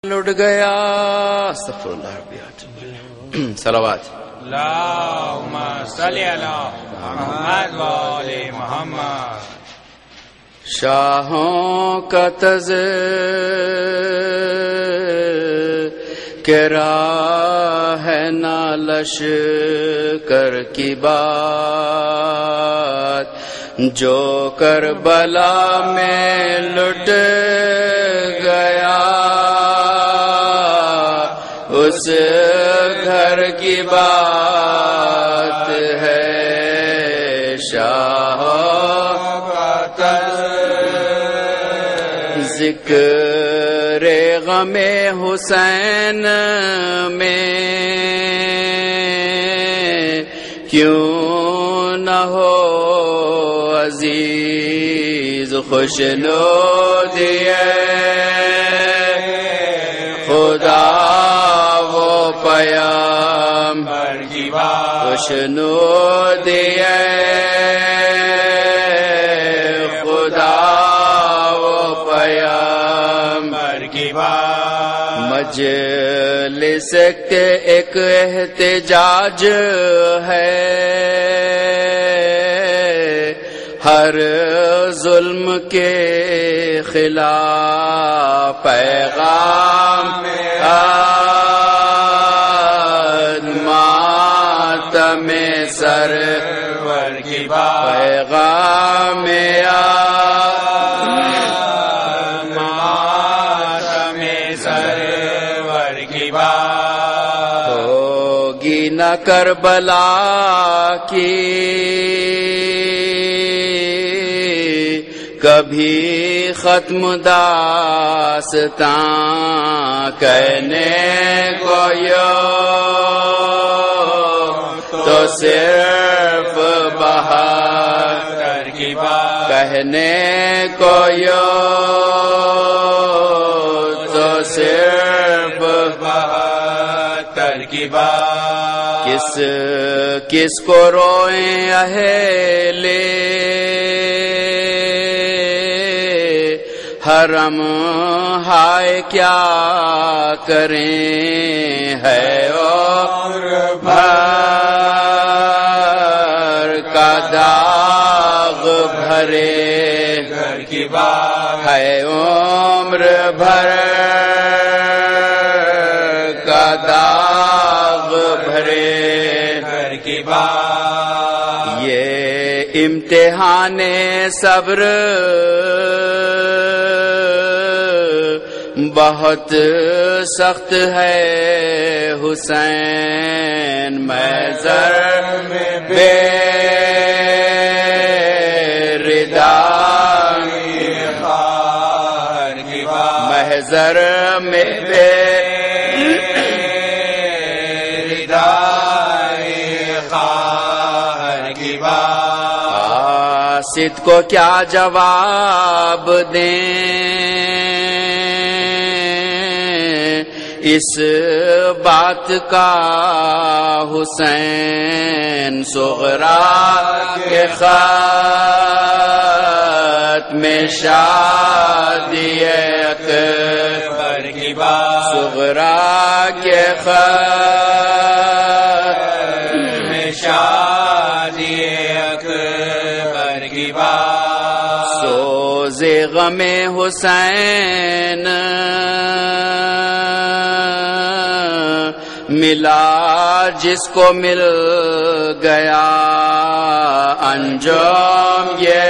لٹ گیا استغفر اللہ صلوات اللہم صلی علی محمد و آل محمد. شاہوں کا تذکرہ ہے نہ لشکر کی بات، جو کربلا میں لٹ گیا اس گھر کی بات ہے. شاہ ذکر غم حسین میں کیوں نہ ہو عزیز خوشنودی خدا وہ پیغمبر کی بات خوشنودی خدا وہ پیغمبر کی بات. مجلس کے ایک احتجاج ہے، ہر ظلم کے خلاف پیغام ماتم سرور کی بات پیغام ماتم سرور کی بات. ہوگی نہ کربلا کی کبھی ختم داستان، کہنے کو تو صرف بہادر کی بات، کہنے کو تو صرف بہادر کی بات. کس کو روئیں اہل حرم، ہائے کیا کریں ہے عمر بھر کا داغ بھرے گھر کی بات ہے عمر بھر کا داغ بھرے گھر کی بات. یہ امتحان صبر بہت سخت ہے حسین، محضر بے ردا محضر میں بے ردا خار کی بات. آسد کو کیا جواب دیں اس بات کا، حسین صغرا کے خط میں شادی اکبر کی بات، صغرا کے خط میں شادی اکبر کی بات. سوز غم حسین ملا جس کو مل گیا انجام، یہ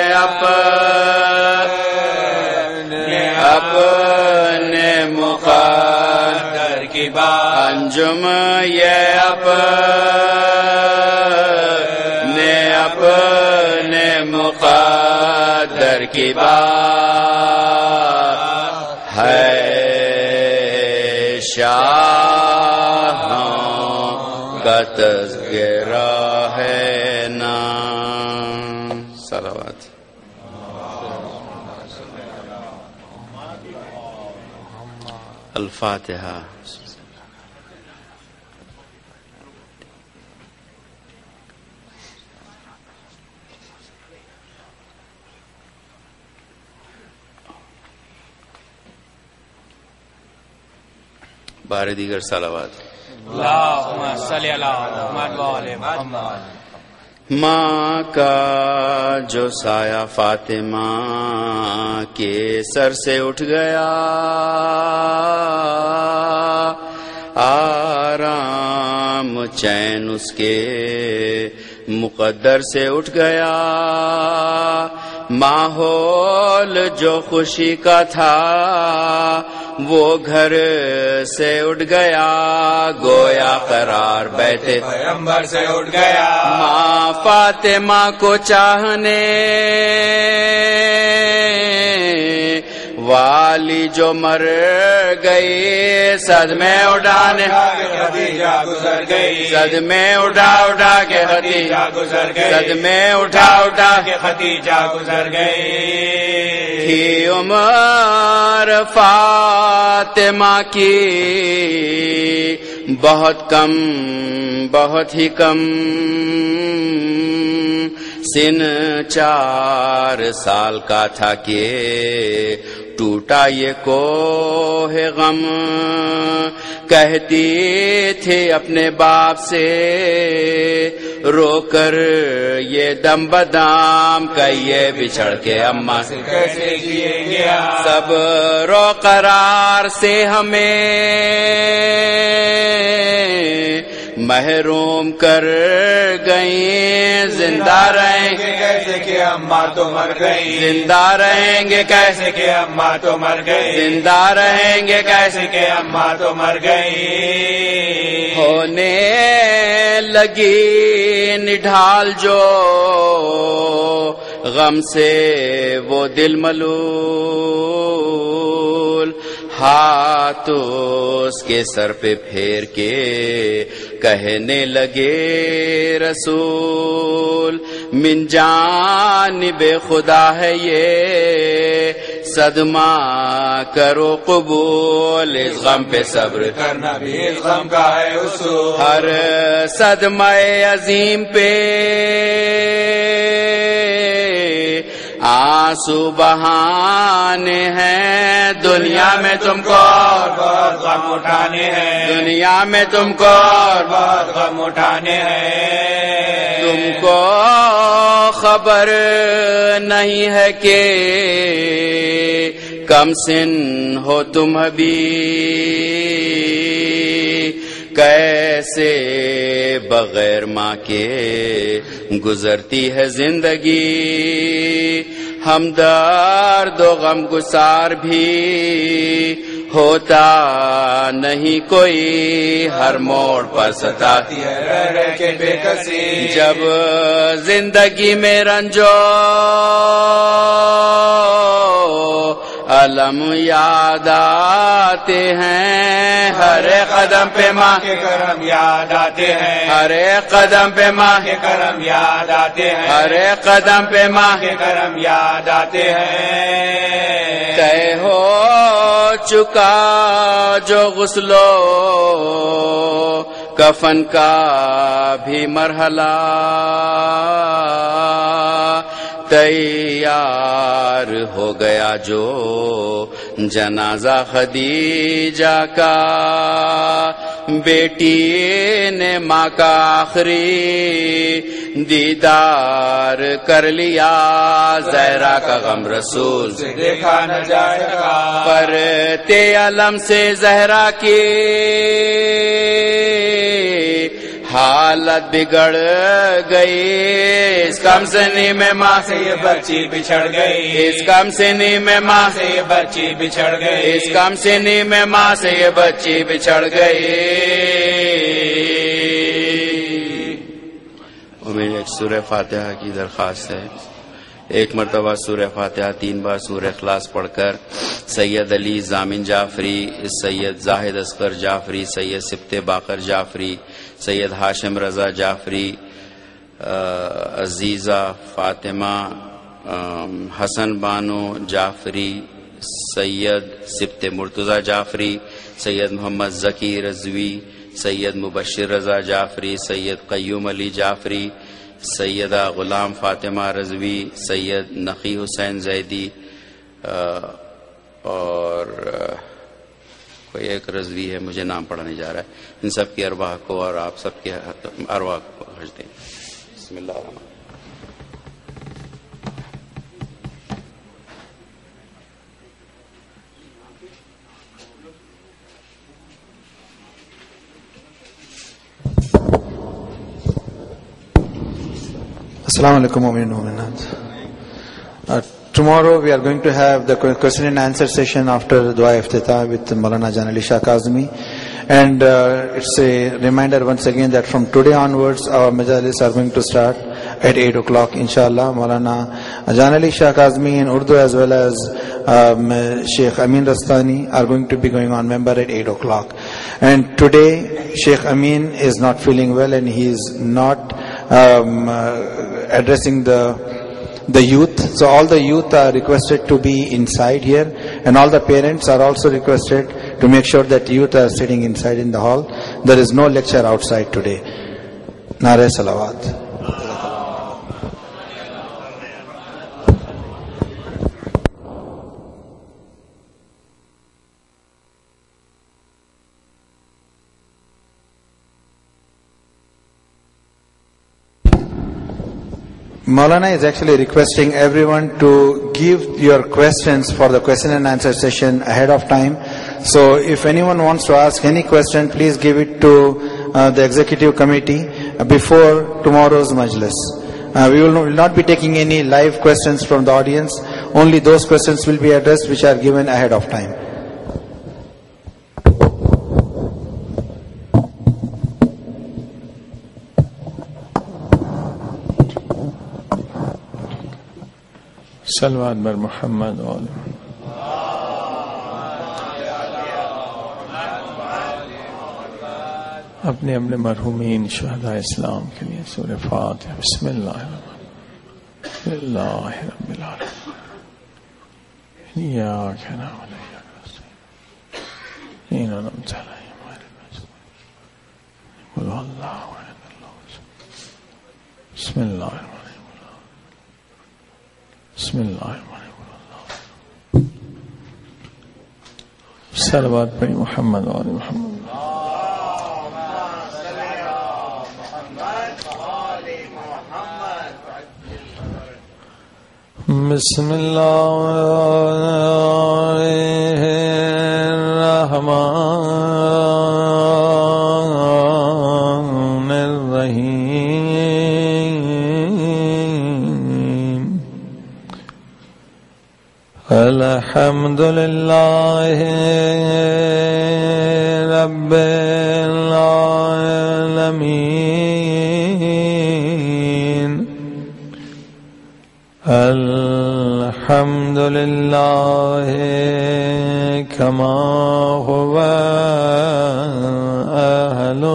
اپنے مقدر کی بات، انجم یہ اپنے مقدر کی بات ہے. شاہوں کا تذکرہ ہے نام. صلوات. الفاتحہ. بار دیگر صلوات. اللهم صل علی محمد و آل محمد. ماں کا جو سایہ فاطمہ کے سر سے اٹھ گیا، آرام چین اس کے مقدر سے اٹھ گیا، ماحول جو خوشی کا تھا وہ گھر سے اٹھ گیا، گویا قرار بیٹھے پیغمبر سے اٹھ گیا، ماں فاطمہ کو چاہنے والی جو مر گئی، صدمے اٹھانے خدیجہ گزر گئی، صدمے اٹھا اٹھا کے خدیجہ گزر گئی، صدمے اٹھا اٹھا کے خدیجہ گزر گئی. تھی عمر فاطمہ کی بہت کم، بہت ہی کم، سن 4 سال کا تھا کہ ٹوٹا یہ کوہ غم، کہتی تھی اپنے باپ سے رو کر یہ دم بدام، کہیے بچھڑ کے اماں سے کیسے جیے گیا، سب رو قرار سے ہمیں محروم کر گئیں، زندہ رہیں گے کیسے کہ اماں تو مر گئی، زندہ رہیں گے کیسے کہ اماں تو مر گئی، زندہ رہیں گے کیسے کہ اماں تو مر گئی. ہونے لگی نڈھال جو غم سے وہ دل ملول، ہاتھ اس کے سر پہ پھیر کے کہنے لگے رسول، من جانب خدا ہے یہ صدمہ کرو قبول، اس غم پہ صبر کرنا بھی اس غم کا ہے اصول، ہر صدمہ عظیم پہ آنسو بہانے ہیں، دنیا میں تم کو بہت غم اٹھانے ہیں، دنیا میں تم کو بہت غم اٹھانے ہیں. تم کو خبر نہیں ہے کہ کم سن ہو تم ابھی، کیسے بغیر ماں کے گزرتی ہے زندگی، ہم درد و غم گسار بھی ہوتا نہیں کوئی، ہر موڑ پر ستاتی ہے رہ کے بے کسی، جب زندگی میں رنجو علم یاد آتے ہیں، ہر ایک قدم پہ ماں کے کرم یاد آتے ہیں، ہر ایک قدم پہ ماں کے کرم یاد آتے ہیں، ہر ایک قدم پہ ماں کے کرم یاد آتے ہیں. طے ہو چکا جو غسلو کفن کا بھی مرحلہ، تیار ہو گیا جو جنازہ خدیجہ کا، بیٹی نے ماں کا آخری دیدار کر لیا، زہرا کا غم رسول سے دیکھا نہ جائے گا، پر تے علم سے زہرا کی حالت بگڑ گئی، اس کم سنی میں ماں سے یہ بچی بچھڑ گئی، اس کم سنی میں ماں سے یہ بچی بچھڑ گئی، اس کم سنی میں ماں سے یہ بچی بچھڑ گئی. امید ایک سورہ فاتحہ کی درخواست ہے، ایک مرتبہ سورہ فاتحہ 3 بار سورہ اخلاص پڑھ کر سید علی ضامن جعفری، سید زاہد اصغر جعفری، سید سبت باقر جعفری، سید ہاشم رضا جعفری، عزیزہ فاطمہ حسن بانو جعفری، سید سبت مرتضی جعفری، سید محمد ذکی رضوی، سید مبشر رضا جعفری، سید قیوم علی جعفری، سیدہ غلام فاطمہ رضوی، سید نقی حسین زیدی، اور کوئی ایک رضوی ہے، مجھے نام پڑھا نہیں جا رہا ہے. ان سب کی ارواح کو اور آپ سب کے ارواح کو بخش دیں. بسم اللہ الرحمن الرحیم. Assalamu alaikum mu'minat. Tomorrow we are going to have the question and answer session after Dua Iftitah with Maulana Jan Ali Shah Kazmi. And it's a reminder once again that from today onwards our majalis are going to start at 8 o'clock inshallah. Maulana Jan Ali Shah Kazmi in Urdu as well as Sheikh Amin Rastani are going to be going on member at 8 o'clock. And today Sheikh Amin is not feeling well and he is not addressing the youth. So all the youth are requested to be inside here, and all the parents are also requested to make sure that youth are sitting inside in the hall. There is no lecture outside today. Nare Salawat. Maulana is actually requesting everyone to give your questions for the question and answer session ahead of time. So if anyone wants to ask any question, please give it to the executive committee before tomorrow's majlis. We will not be taking any live questions from the audience. Only those questions will be addressed which are given ahead of time. صلوات بر محمد و آل اپنے اپنے مرحومین شہداء اسلام کے لیے سورہ فاتحہ. بسم اللہ الرحمن اللہ رب العالمین ایاک نعبد و ایاک نستعین انعمت علیہم غیر المغضوب قل هو اللہ احد اللہ الصمد. بسم اللہ الرحمن بسم اللہ الرحمن الرحیم. صلوات پر محمد و آل محمد. بسم اللہ الرحمن الرحیم. الحمد للہ رب العالمین. الحمد للہ کما هو اہلہ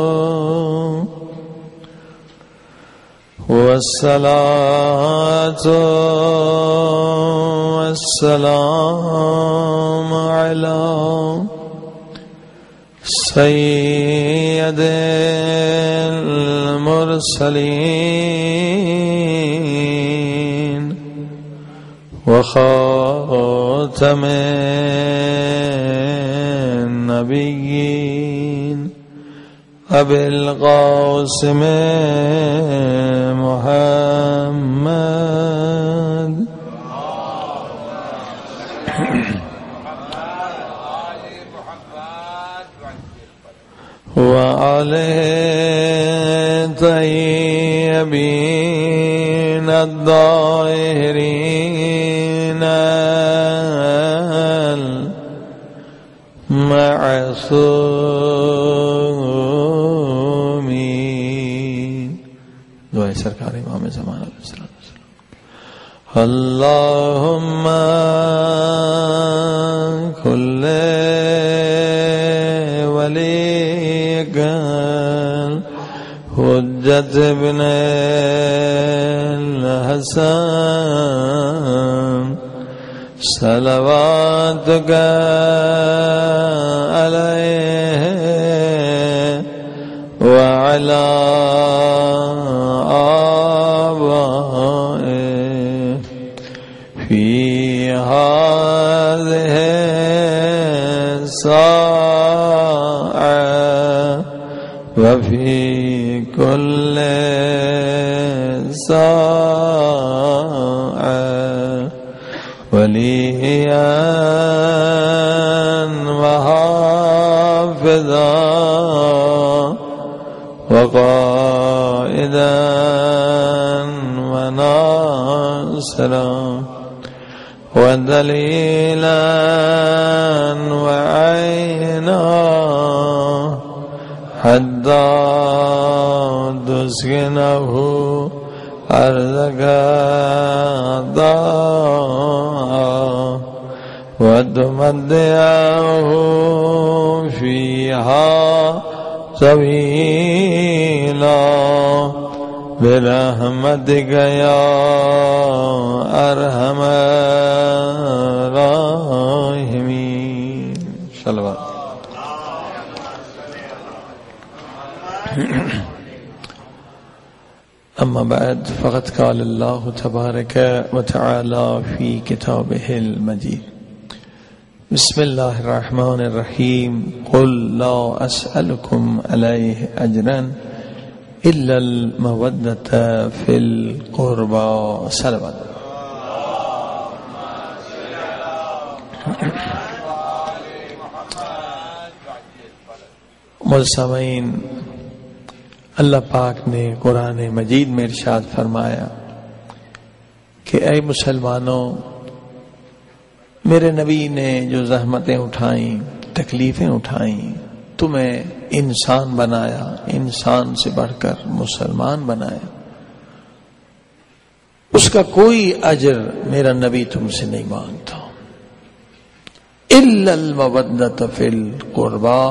والصلاة والسلام على سيد المرسلين وخاتم النبيين أبي القاسم محمد وآله الطيبين الطاهرين المعصومين. دعائے سرکار امام زمان علیہ السلام. اللهم كل وليك حجة ابن الحسن صلواتك عليه وعلى آبائه في هذه الساعة وفي كل ساعة وليا وحافظا وقائدا وناصرا ودليلا وعينا حتى تسكنه أرضك ضاعا وتمتعه فيها طويلا برحمتك يا أرحم الراحمين. صلوات. أما بعد فقد قال الله تبارك وتعالى في كتابه المجيد: بسم الله الرحمن الرحيم قل لا أسألكم عليه أجرا إلا المودة في القربى. صلوات. ملسمین، اللہ پاک نے قرآن مجید میں ارشاد فرمایا کہ اے مسلمانوں، میرے نبی نے جو زحمتیں اٹھائیں، تکلیفیں اٹھائیں، تمہیں انسان بنایا، انسان سے بڑھ کر مسلمان بنایا، اس کا کوئی اجر میرا نبی تم سے نہیں مانگتا. الا المودۃ فی القربى،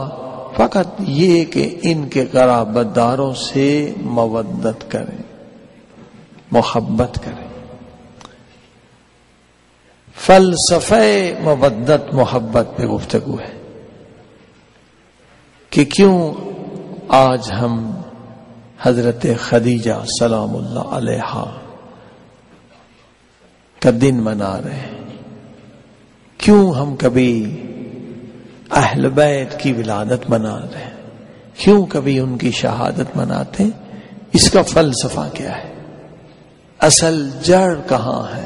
فقط یہ کہ ان کے قرابت داروں سے مودت کریں، محبت کریں. فلسفہ مودت محبت پہ گفتگو ہے کہ کیوں آج ہم حضرت خدیجہ سلام اللہ علیہا کا دن منا رہے ہیں، کیوں ہم کبھی اہل بیت کی ولادت منا رہے ہیں، کیوں کبھی ان کی شہادت مناتے ہیں. اس کا فلسفہ کیا ہے؟ اصل جڑ کہاں ہے؟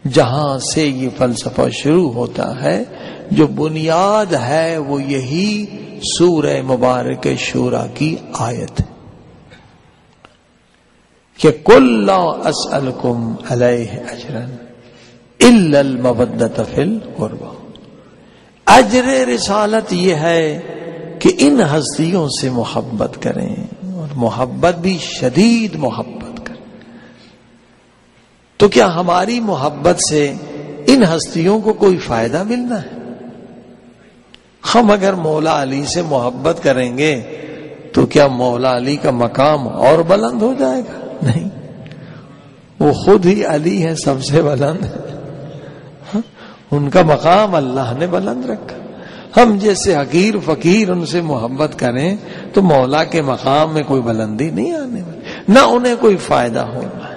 جہاں سے یہ فلسفہ شروع ہوتا ہے، جو بنیاد ہے وہ یہی سورہ مبارک شورى کی آیت ہے کہ قل لا اسألکم علیہ اجرا الا المودۃ فی القربى. اجر رسالت یہ ہے کہ ان ہستیوں سے محبت کریں، اور محبت بھی شدید محبت کریں. تو کیا ہماری محبت سے ان ہستیوں کو کوئی فائدہ ملنا ہے؟ ہم اگر مولا علی سے محبت کریں گے تو کیا مولا علی کا مقام اور بلند ہو جائے گا؟ نہیں، وہ خود ہی علی ہے، سب سے بلند ہے. ان کا مقام اللہ نے بلند رکھا. ہم جیسے حقیر فقیر ان سے محبت کریں تو مولا کے مقام میں کوئی بلندی نہیں آنے والی، نہ انہیں کوئی فائدہ ہونا ہے.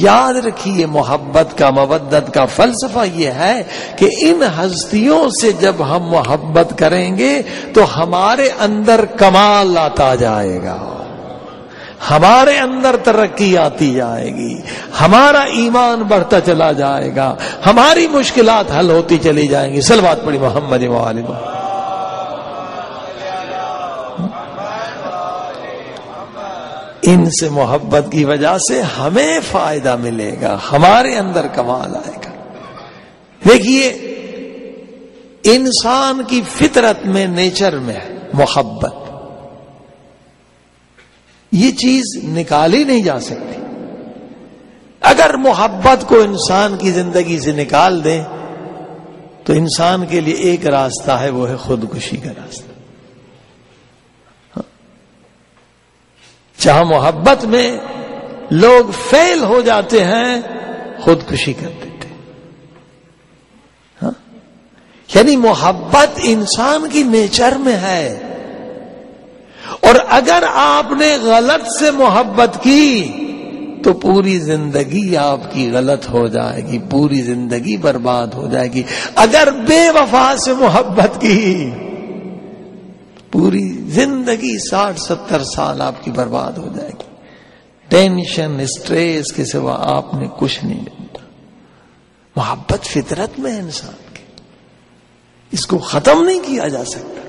یاد رکھیے، محبت کا، مودت کا فلسفہ یہ ہے کہ ان ہستیوں سے جب ہم محبت کریں گے تو ہمارے اندر کمال آتا جائے گا، ہمارے اندر ترقی آتی جائے گی، ہمارا ایمان بڑھتا چلا جائے گا، ہماری مشکلات حل ہوتی چلی جائیں گی. صلوات پڑھی محمد و آل محمد. ان سے محبت کی وجہ سے ہمیں فائدہ ملے گا، ہمارے اندر کمال آئے گا. دیکھیے، انسان کی فطرت میں، نیچر میں ہے محبت. یہ چیز نکالی نہیں جا سکتی. اگر محبت کو انسان کی زندگی سے نکال دیں تو انسان کے لیے ایک راستہ ہے، وہ ہے خودکشی کا راستہ. جہاں محبت میں لوگ فیل ہو جاتے ہیں، خودکشی کر دیتے ہیں. یعنی محبت انسان کی نیچر میں ہے، اور اگر آپ نے غلط سے محبت کی تو پوری زندگی آپ کی غلط ہو جائے گی، پوری زندگی برباد ہو جائے گی. اگر بے وفا سے محبت کی پوری زندگی 60-70 سال آپ کی برباد ہو جائے گی. ٹینشن اسٹریس کے سوا آپ نے کچھ نہیں ملتا. محبت فطرت میں ہے انسان کی, اس کو ختم نہیں کیا جا سکتا.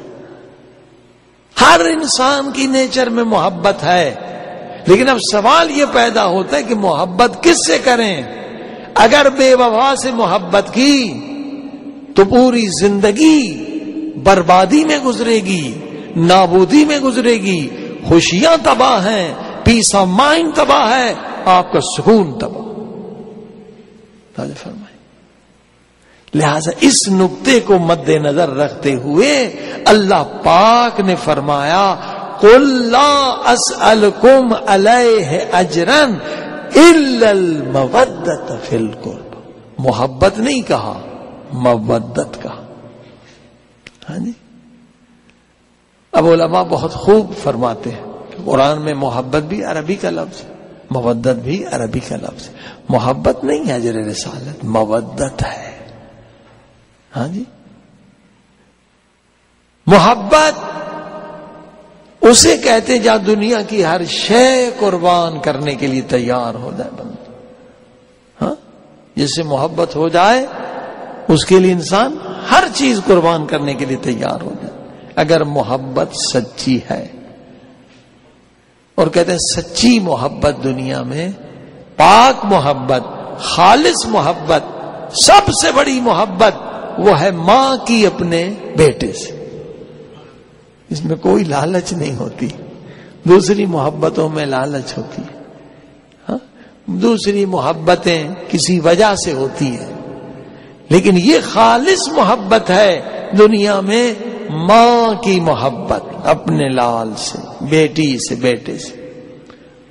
ہر انسان کی نیچر میں محبت ہے, لیکن اب سوال یہ پیدا ہوتا ہے کہ محبت کس سے کریں. اگر بے وفا سے محبت کی تو پوری زندگی بربادی میں گزرے گی, نابودی میں گزرے گی, خوشیاں تباہ ہیں, پیس آف مائنڈ تباہ ہے, آپ کا سکون تباہ. فرمائے لہذا اس نقطے کو مد نظر رکھتے ہوئے اللہ پاک نے فرمایا قُلْ لَا أَسْأَلُكُمْ عَلَيْهِ أَجْرًا إِلَّا الْمَوَدَّةَ فِي الْقُرْبَى. محبت نہیں کہا, مودت کہا. ہاں جی, اب علماء بہت خوب فرماتے ہیں کہ قرآن میں محبت بھی عربی کا لفظ ہے, مودت بھی عربی کا لفظ ہے. محبت نہیں ہے اجر رسالت, مودت ہے. ہاں جی, محبت اسے کہتے جہاں دنیا کی ہر شے قربان کرنے کے لیے تیار ہو جائے بندہ. ہاں, جس سے محبت ہو جائے اس کے لیے انسان ہر چیز قربان کرنے کے لیے تیار ہو جائے, اگر محبت سچی ہے. اور کہتے ہیں سچی محبت دنیا میں, پاک محبت, خالص محبت, سب سے بڑی محبت وہ ہے ماں کی اپنے بیٹے سے. اس میں کوئی لالچ نہیں ہوتی. دوسری محبتوں میں لالچ ہوتی ہے. ہاں, دوسری محبتیں کسی وجہ سے ہوتی ہیں, لیکن یہ خالص محبت ہے دنیا میں, ماں کی محبت اپنے لال سے, بیٹی سے, بیٹے سے.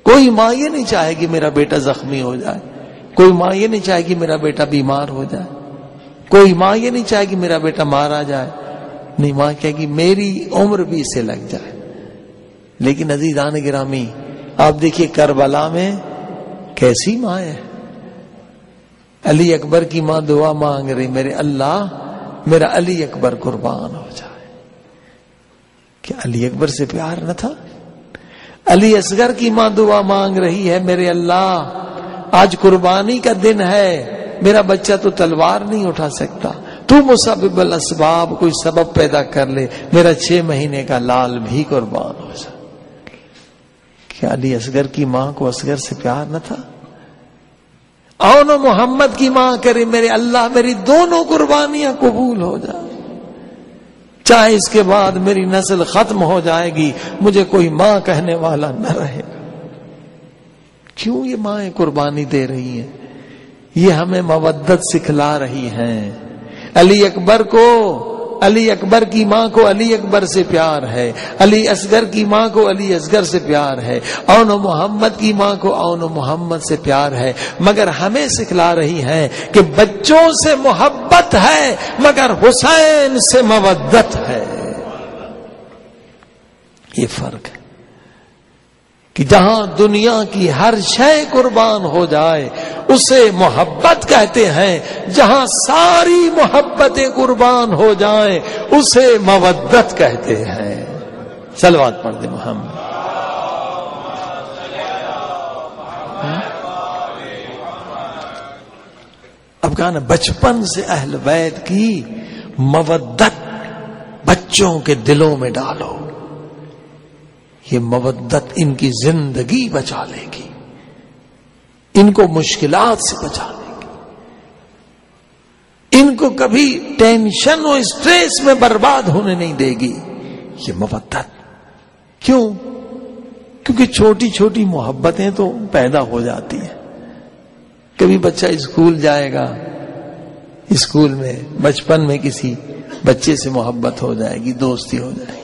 کوئی ماں یہ نہیں چاہے کہ میرا بیٹا زخمی ہو جائے, کوئی ماں یہ نہیں چاہے کہ میرا بیٹا بیمار ہو جائے, کوئی ماں یہ نہیں چاہے کہ میرا بیٹا مارا جائے. نہیں, ماں کہے گی میری عمر بھی اسے لگ جائے. لیکن عزیزان گرامی آپ دیکھیے کربلا میں کیسی ماں ہے. علی اکبر کی ماں دعا مانگ رہی, میرے اللہ میرا علی اکبر قربان ہو جائے. کیا علی اکبر سے پیار نہ تھا؟ علی اصغر کی ماں دعا مانگ رہی ہے, میرے اللہ آج قربانی کا دن ہے, میرا بچہ تو تلوار نہیں اٹھا سکتا, تو مسبب الاسباب کوئی سبب پیدا کر لے, میرا 6 مہینے کا لال بھی قربان ہو جائے. کیا علی اصغر کی ماں کو اصغر سے پیار نہ تھا؟ اون محمد کی ماں کرے, میرے اللہ میری دونوں قربانیاں قبول ہو جائیں, چاہے اس کے بعد میری نسل ختم ہو جائے گی, مجھے کوئی ماں کہنے والا نہ رہے. کیوں یہ مائیں قربانی دے رہی ہیں؟ یہ ہمیں مودت سکھلا رہی ہیں. علی اکبر کو, علی اکبر کی ماں کو علی اکبر سے پیار ہے, علی اصغر کی ماں کو علی اصغر سے پیار ہے, اون محمد کی ماں کو اون محمد سے پیار ہے. مگر ہمیں سکھلا رہی ہیں کہ بچوں سے محبت ہے مگر حسین سے مودت ہے. یہ فرق ہے کہ جہاں دنیا کی ہر شے قربان ہو جائے اسے محبت کہتے ہیں, جہاں ساری محبتیں قربان ہو جائیں اسے مودت کہتے ہیں. صلوات پڑھ دیں محمد. اب کہا نا بچپن سے اہل بیت کی مودت بچوں کے دلوں میں ڈالو, یہ مودت ان کی زندگی بچا لے گی, ان کو مشکلات سے بچا لے گی, ان کو کبھی ٹینشن اور اسٹریس میں برباد ہونے نہیں دے گی. یہ مودت کیوں؟ کیونکہ چھوٹی چھوٹی محبتیں تو پیدا ہو جاتی ہیں. کبھی بچہ اسکول جائے گا, اسکول میں بچپن میں کسی بچے سے محبت ہو جائے گی, دوستی ہو جائے گی,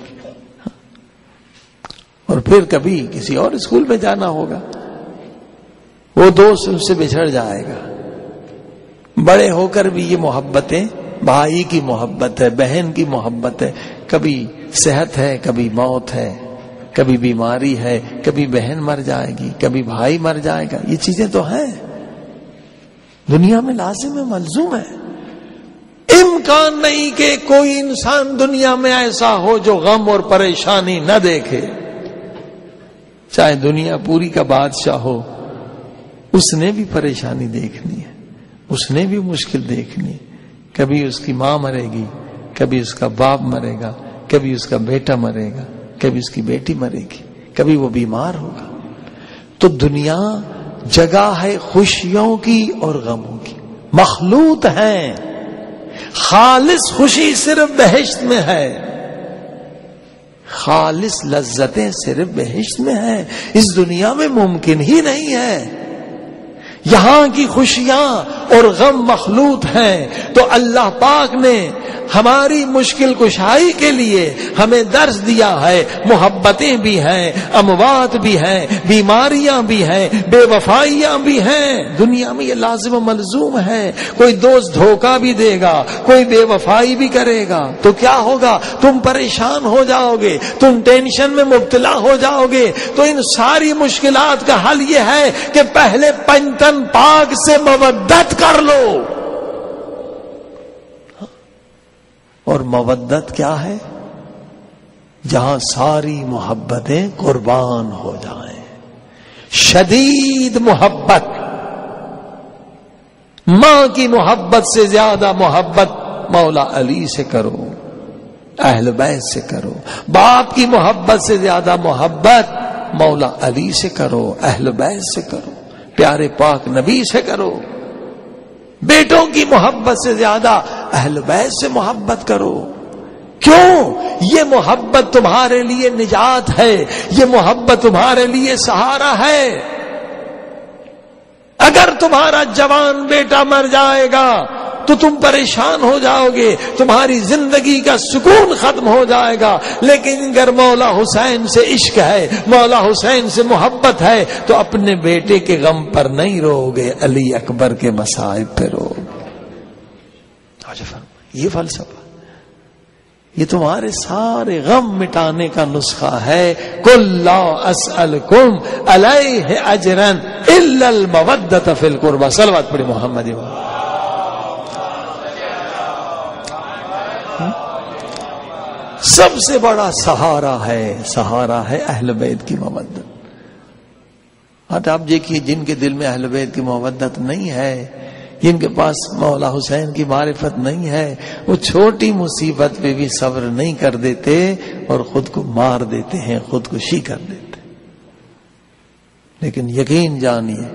اور پھر کبھی کسی اور اسکول میں جانا ہوگا, وہ دوست ان سے بچھڑ جائے گا. بڑے ہو کر بھی یہ محبتیں, بھائی کی محبت ہے, بہن کی محبت ہے, کبھی صحت ہے, کبھی موت ہے, کبھی بیماری ہے, کبھی بہن مر جائے گی, کبھی بھائی مر جائے گا. یہ چیزیں تو ہیں, دنیا میں لازم ہے, ملزوم ہے. امکان نہیں کہ کوئی انسان دنیا میں ایسا ہو جو غم اور پریشانی نہ دیکھے. چاہے دنیا پوری کا بادشاہ ہو، اس نے بھی پریشانی دیکھنی ہے، اس نے بھی مشکل دیکھنی ہے. کبھی اس کی ماں مرے گی، کبھی اس کا باپ مرے گا، کبھی اس کا بیٹا مرے گا، کبھی اس کی بیٹی مرے گی، کبھی وہ بیمار ہوگا. تو دنیا جگہ ہے خوشیوں کی اور غموں کی، مخلوط ہیں. خالص خوشی صرف بہشت میں ہے، خالص لذتیں صرف بہشت میں ہیں. اس دنیا میں ممکن ہی نہیں ہے. یہاں کی خوشیاں اور غم مخلوط ہیں. تو اللہ پاک نے ہماری مشکل کشائی کے لیے ہمیں درس دیا ہے. محبتیں بھی ہیں، اموات بھی ہیں، بیماریاں بھی ہیں، بے وفائیاں بھی ہیں. دنیا میں یہ لازم و ملزوم ہے. کوئی دوست دھوکہ بھی دے گا، کوئی بے وفائی بھی کرے گا، تو کیا ہوگا؟ تم پریشان ہو جاؤ گے، تم ٹینشن میں مبتلا ہو جاؤ گے. تو ان ساری مشکلات کا حل یہ ہے کہ پہلے پنجتن پاک سے مودت کر لو. اور مودت کیا ہے؟ جہاں ساری محبتیں قربان ہو جائیں. شدید محبت، ماں کی محبت سے زیادہ محبت مولا علی سے کرو، اہل بیت سے کرو. باپ کی محبت سے زیادہ محبت مولا علی سے کرو، اہل بیت سے کرو، پیارے پاک نبی سے کرو. بیٹوں کی محبت سے زیادہ اہل بیت سے محبت کرو. کیوں؟ یہ محبت تمہارے لیے نجات ہے، یہ محبت تمہارے لیے سہارا ہے. اگر تمہارا جوان بیٹا مر جائے گا تو تم پریشان ہو جاؤ گے، تمہاری زندگی کا سکون ختم ہو جائے گا. لیکن اگر مولا حسین سے عشق ہے، مولا حسین سے محبت ہے، تو اپنے بیٹے کے غم پر نہیں رو گے، علی اکبر کے مصائب پہ رو. یہ فلسفہ، یہ تمہارے سارے غم مٹانے کا نسخہ ہے. قل لا اسألکم علیہ اجرا الا المودۃ فی القربى. صلوات پڑھی محمد. سب سے بڑا سہارا ہے اہل بیت کی مودت. آپ دیکھیے جن کے دل میں اہل بیت کی مودت نہیں ہے، جن کے پاس مولا حسین کی معرفت نہیں ہے، وہ چھوٹی مصیبت پہ بھی صبر نہیں کر دیتے اور خود کو مار دیتے ہیں، خودکشی کر دیتے. لیکن یقین جانیے،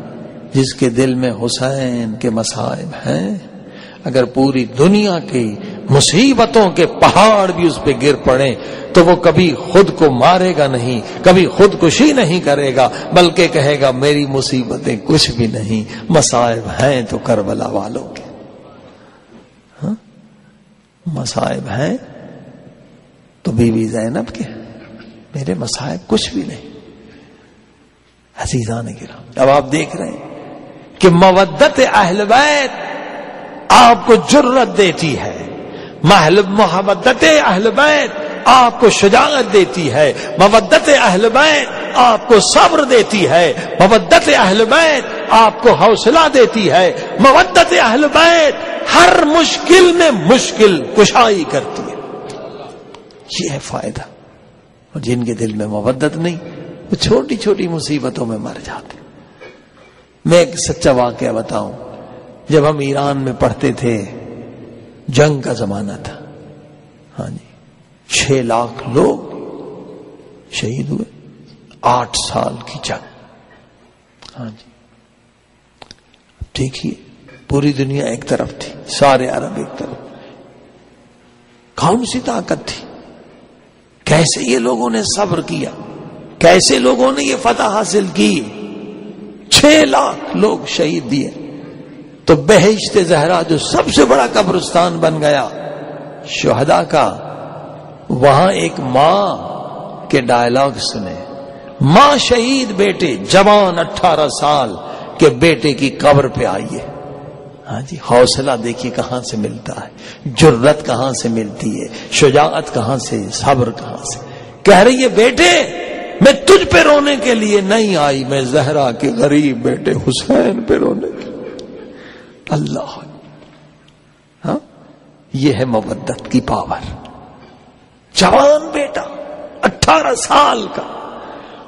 جس کے دل میں حسین کے مصائب ہیں، اگر پوری دنیا کی مصیبتوں کے پہاڑ بھی اس پہ گر پڑے تو وہ کبھی خود کو مارے گا نہیں، کبھی خودکشی نہیں کرے گا، بلکہ کہے گا میری مصیبتیں کچھ بھی نہیں، مصائب ہیں تو کربلا والوں کے. مصائب ہیں تو بی بی زینب کے، میرے مصائب کچھ بھی نہیں. عزیزان کرام، اب آپ دیکھ رہے ہیں کہ مودت اہل بیت آپ کو جرت دیتی ہے، محبت اہل بیت آپ کو شجاعت دیتی ہے، مودت اہل بیت آپ کو صبر دیتی ہے، مودت اہل بیت آپ کو حوصلہ دیتی ہے، مودت اہل بیت ہر مشکل میں مشکل کشائی کرتی ہے. یہ ہے فائدہ. اور جن کے دل میں مودت نہیں، وہ چھوٹی چھوٹی مصیبتوں میں مر جاتے. میں ایک سچا واقعہ بتاؤں. جب ہم ایران میں پڑھتے تھے، جنگ کا زمانہ تھا، 6 لاکھ لوگ شہید ہوئے، 8 سال کی جنگ. دیکھیے پوری دنیا ایک طرف تھی، سارے عرب ایک طرف. کون سی طاقت تھی؟ کیسے یہ لوگوں نے صبر کیا، کیسے لوگوں نے یہ فتح حاصل کی. 6 لاکھ لوگ شہید دیے. تو بہشت زہرا جو سب سے بڑا قبرستان بن گیا شہداء کا، وہاں ایک ماں کے ڈائلاگ سنے. ماں شہید بیٹے جوان 18 سال کے بیٹے کی قبر پہ آئیے. حوصلہ دیکھیے کہاں سے ملتا ہے، جرت کہاں سے ملتی ہے، شجاعت کہاں سے، صبر کہاں سے. کہہ رہی ہے بیٹے میں تجھ پہ رونے کے لیے نہیں آئی، میں زہرا کے غریب بیٹے حسین پہ رونے کے لیے. اللہ، یہ ہے مودت کی پاور. جوان بیٹا 18 سال کا،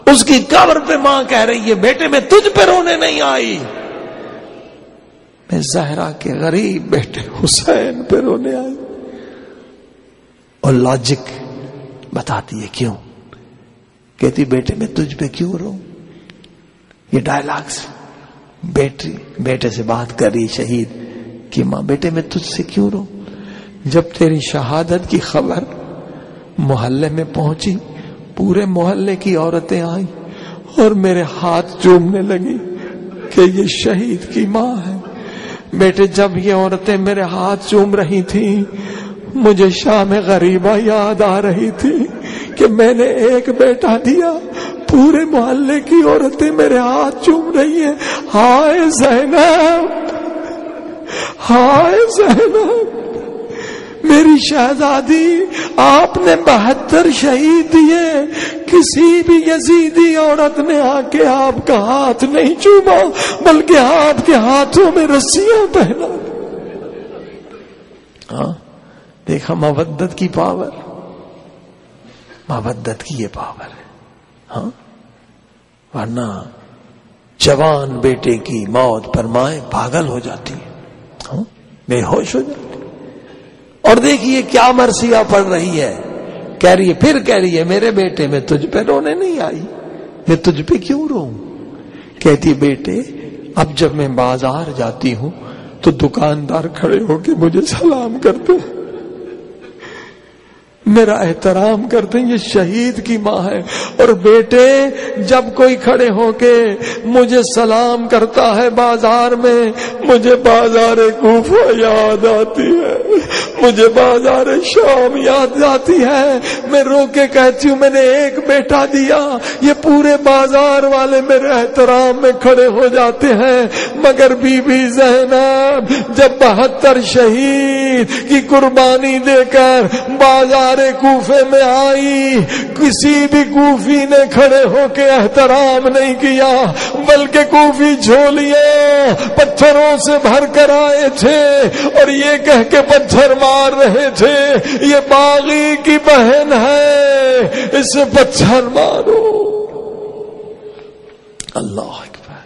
اس کی قبر پہ ماں کہہ رہی ہے بیٹے میں تجھ پہ رونے نہیں آئی، میں زہرا کے غریب بیٹے حسین پہ رونے آئی. اور لاجک بتاتی ہے کیوں. کہتی بیٹے میں تجھ پہ کیوں رو. یہ ڈائلاگز بیٹے سے بات کر رہی شہید کہ ماں بیٹے میں تجھ سے کیوں رو. جب تیری شہادت کی خبر محلے میں پہنچی، پورے محلے کی عورتیں آئیں اور میرے ہاتھ چومنے لگی کہ یہ شہید کی ماں ہے. بیٹے جب یہ عورتیں میرے ہاتھ چوم رہی تھیں مجھے شام غریبہ یاد آ رہی تھی کہ میں نے ایک بیٹا دیا، پورے محلے کی عورتیں میرے ہاتھ چوم رہی ہیں. ہائے زینب، ہائے زینب میری شہزادی، آپ نے 72 شہید دیے، کسی بھی یزیدی عورت نے آ کے آپ کا ہاتھ نہیں چوما بلکہ آپ کے ہاتھوں میں رسیاں پہنا. ہاں دیکھا مودت کی پاور، مودت کی یہ پاور ہے. ہاں ورنہ جوان بیٹے کی موت پر مائیں پاگل ہو جاتی ہے، ہاں بے ہوش ہو جاتی. اور دیکھیے کیا مرثیہ پڑ رہی ہے، کہہ رہی ہے، پھر کہہ رہی ہے میرے بیٹے میں تجھ پہ رونے نہیں آئی، میں تجھ پہ کیوں روؤں. کہتی بیٹے اب جب میں بازار جاتی ہوں تو دکاندار کھڑے ہو کے مجھے سلام کرتے ہیں، میرا احترام کرتے ہیں، یہ شہید کی ماں ہے. اور بیٹے جب کوئی کھڑے ہو کے مجھے سلام کرتا ہے بازار میں، مجھے بازار کوفہ یاد آتی ہے، مجھے بازار شام یاد آتی ہے. میں رو کے کہتی ہوں میں نے ایک بیٹا دیا، یہ پورے بازار والے میرے احترام میں کھڑے ہو جاتے ہیں. مگر بی بی زینب جب 72 شہید کی قربانی دے کر بازار کوفے میں آئی، کسی بھی کوفی نے کھڑے ہو کے احترام نہیں کیا بلکہ کوفی جھولیاں پتھروں سے بھر کر آئے تھے اور یہ کہہ کے پتھر مار رہے تھے یہ باغی کی بہن ہے، اسے پتھر مارو. اللہ اکبر.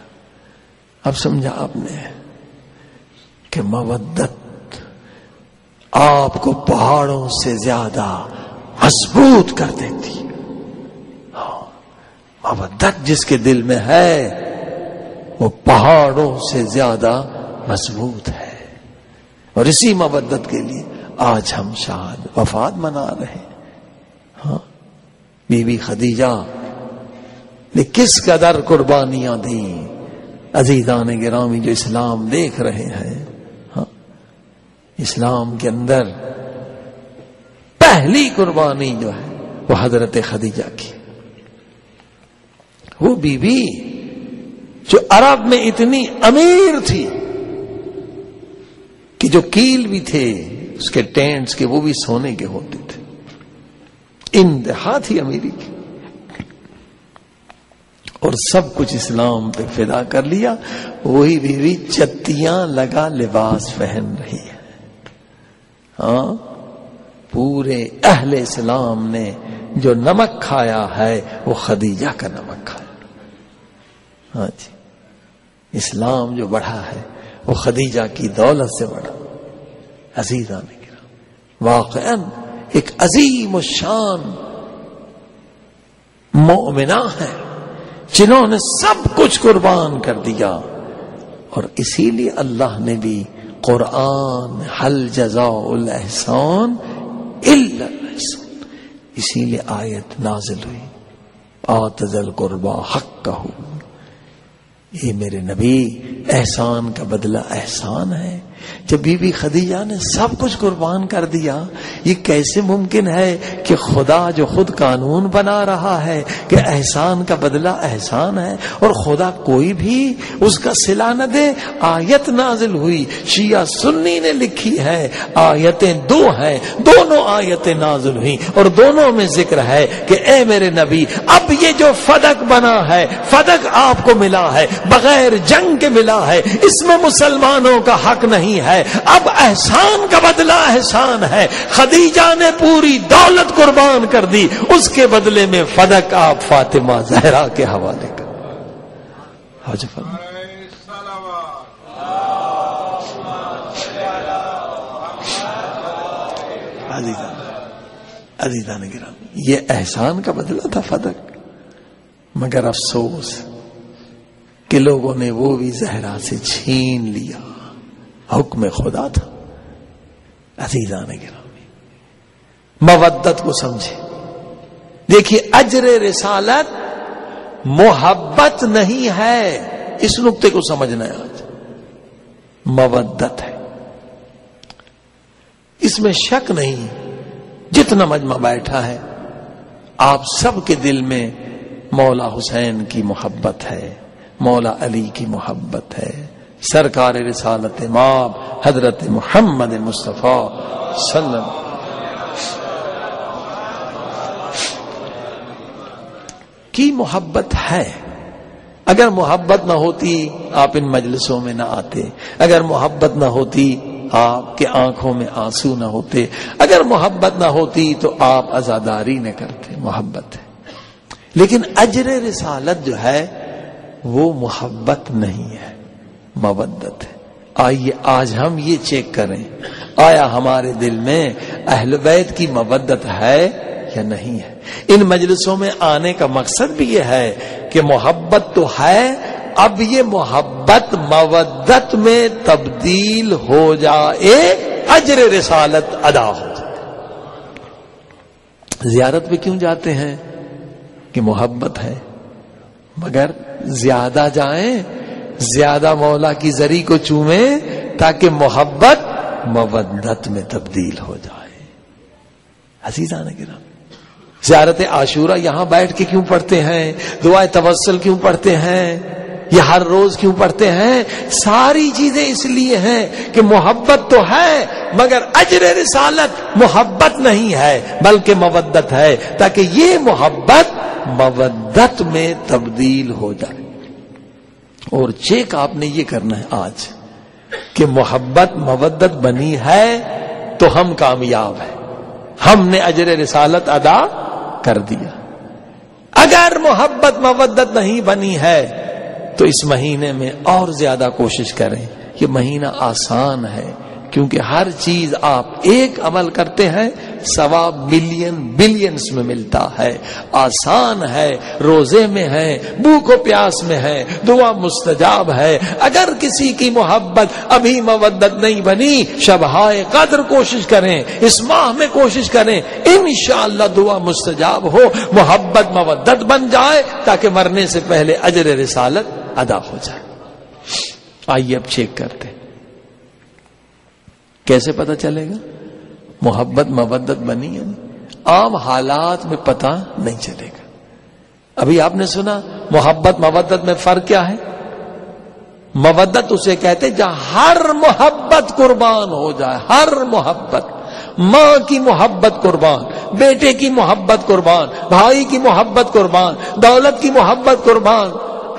اب سمجھا آپ نے کہ مودت آپ کو پہاڑوں سے زیادہ مضبوط کر دیتی. مودت جس کے دل میں ہے وہ پہاڑوں سے زیادہ مضبوط ہے. اور اسی مودت کے لیے آج ہم شاد وفات منا رہے ہیں. ہاں بی بی خدیجہ نے کس قدر قربانیاں دی. عزیزان گرامی جو اسلام دیکھ رہے ہیں، اسلام کے اندر پہلی قربانی جو ہے وہ حضرت خدیجہ کی. وہ بی بی جو عرب میں اتنی امیر تھی کہ جو کیل بھی تھے اس کے ٹینٹس کے وہ بھی سونے کے ہوتے تھے، انتہا تھی امیری کی. اور سب کچھ اسلام پہ فدا کر لیا. وہی بیوی چتیاں لگا لباس پہن رہی ہے. ہاں پورے اہل اسلام نے جو نمک کھایا ہے وہ خدیجہ کا نمک کھایا. ہاں جی اسلام جو بڑھا ہے وہ خدیجہ کی دولت سے بڑھا. عزیزان کرام واقعا ایک عظیم الشان مومنہ ہے جنہوں نے سب کچھ قربان کر دیا. اور اسی لیے اللہ نے بھی قرآن حل جزاء الاحسان الا الاحسان، اسی لیے آیت نازل ہوئی آت ذی القربى حقہ. یہ میرے نبی احسان کا بدلہ احسان ہے. جب بی بی خدیجہ نے سب کچھ قربان کر دیا، یہ کیسے ممکن ہے کہ خدا جو خود قانون بنا رہا ہے کہ احسان کا بدلہ احسان ہے اور خدا کوئی بھی اس کا صلہ نہ دے. آیت نازل ہوئی، شیعہ سنی نے لکھی ہے، آیتیں 2 ہیں، دونوں آیتیں نازل ہوئی اور دونوں میں ذکر ہے کہ اے میرے نبی اب یہ جو فدق بنا ہے، فدق آپ کو ملا ہے، بغیر جنگ کے ملا ہے، اس میں مسلمانوں کا حق نہیں نہیں ہے، اب احسان کا بدلہ احسان ہے. خدیجہ نے پوری دولت قربان کر دی، اس کے بدلے میں فدق آپ فاطمہ زہرا کے حوالے کر. عزیزان گرامی، یہ احسان کا بدلہ تھا فدق. مگر افسوس کہ لوگوں نے وہ بھی زہرا سے چھین لیا. حکم خدا تھا. عزیزان گرامی، مودت کو سمجھے. دیکھیے، اجر رسالت محبت نہیں ہے، اس نقطے کو سمجھنا ہے. آج مودت ہے، اس میں شک نہیں. جتنا مجمع بیٹھا ہے آپ سب کے دل میں مولا حسین کی محبت ہے، مولا علی کی محبت ہے، سرکار رسالت مآب حضرت محمد مصطفیٰ صلی اللہ علیہ وسلم کی محبت ہے. اگر محبت نہ ہوتی آپ ان مجلسوں میں نہ آتے، اگر محبت نہ ہوتی آپ کے آنکھوں میں آنسو نہ ہوتے، اگر محبت نہ ہوتی تو آپ عزاداری نہ کرتے. محبت ہے، لیکن اجر رسالت جو ہے وہ محبت نہیں ہے، مودت ہے. آئیے آج ہم یہ چیک کریں، آیا ہمارے دل میں اہل بیت کی مودت ہے یا نہیں ہے. ان مجلسوں میں آنے کا مقصد بھی یہ ہے کہ محبت تو ہے، اب یہ محبت مودت میں تبدیل ہو جائے، اجر رسالت ادا ہو جائے. زیارت پہ کیوں جاتے ہیں؟ کہ محبت ہے. مگر زیادہ جائیں، زیادہ مولا کی زری کو چومیں تاکہ محبت مودت میں تبدیل ہو جائے. عزیزان کرام، زیارت عاشورہ یہاں بیٹھ کے کیوں پڑھتے ہیں؟ دعائے توسل کیوں پڑھتے ہیں؟ یہ ہر روز کیوں پڑھتے ہیں؟ ساری چیزیں اس لیے ہیں کہ محبت تو ہے مگر اجر رسالت محبت نہیں ہے بلکہ مودت ہے، تاکہ یہ محبت مودت میں تبدیل ہو جائے. اور چیک آپ نے یہ کرنا ہے آج کہ محبت مودت بنی ہے تو ہم کامیاب ہیں، ہم نے اجر رسالت ادا کر دیا. اگر محبت مودت نہیں بنی ہے تو اس مہینے میں اور زیادہ کوشش کریں. یہ مہینہ آسان ہے کیونکہ ہر چیز آپ ایک عمل کرتے ہیں ثواب ملین بلینز میں ملتا ہے. آسان ہے، روزے میں ہے، بھوک و پیاس میں ہے، دعا مستجاب ہے. اگر کسی کی محبت ابھی مودت نہیں بنی، شبہائے قدر کوشش کریں، اس ماہ میں کوشش کریں، انشاءاللہ دعا مستجاب ہو، محبت مودت بن جائے تاکہ مرنے سے پہلے اجر رسالت ادا ہو جائے. آئیے اب چیک کرتے ہیں کیسے پتہ چلے گا محبت مودت بنی ہے. عام حالات میں پتہ نہیں چلے گا. ابھی آپ نے سنا محبت مودت میں فرق کیا ہے؟ مودت اسے کہتے جہاں ہر محبت قربان ہو جائے، ہر محبت، ماں کی محبت قربان، بیٹے کی محبت قربان، بھائی کی محبت قربان، دولت کی محبت قربان،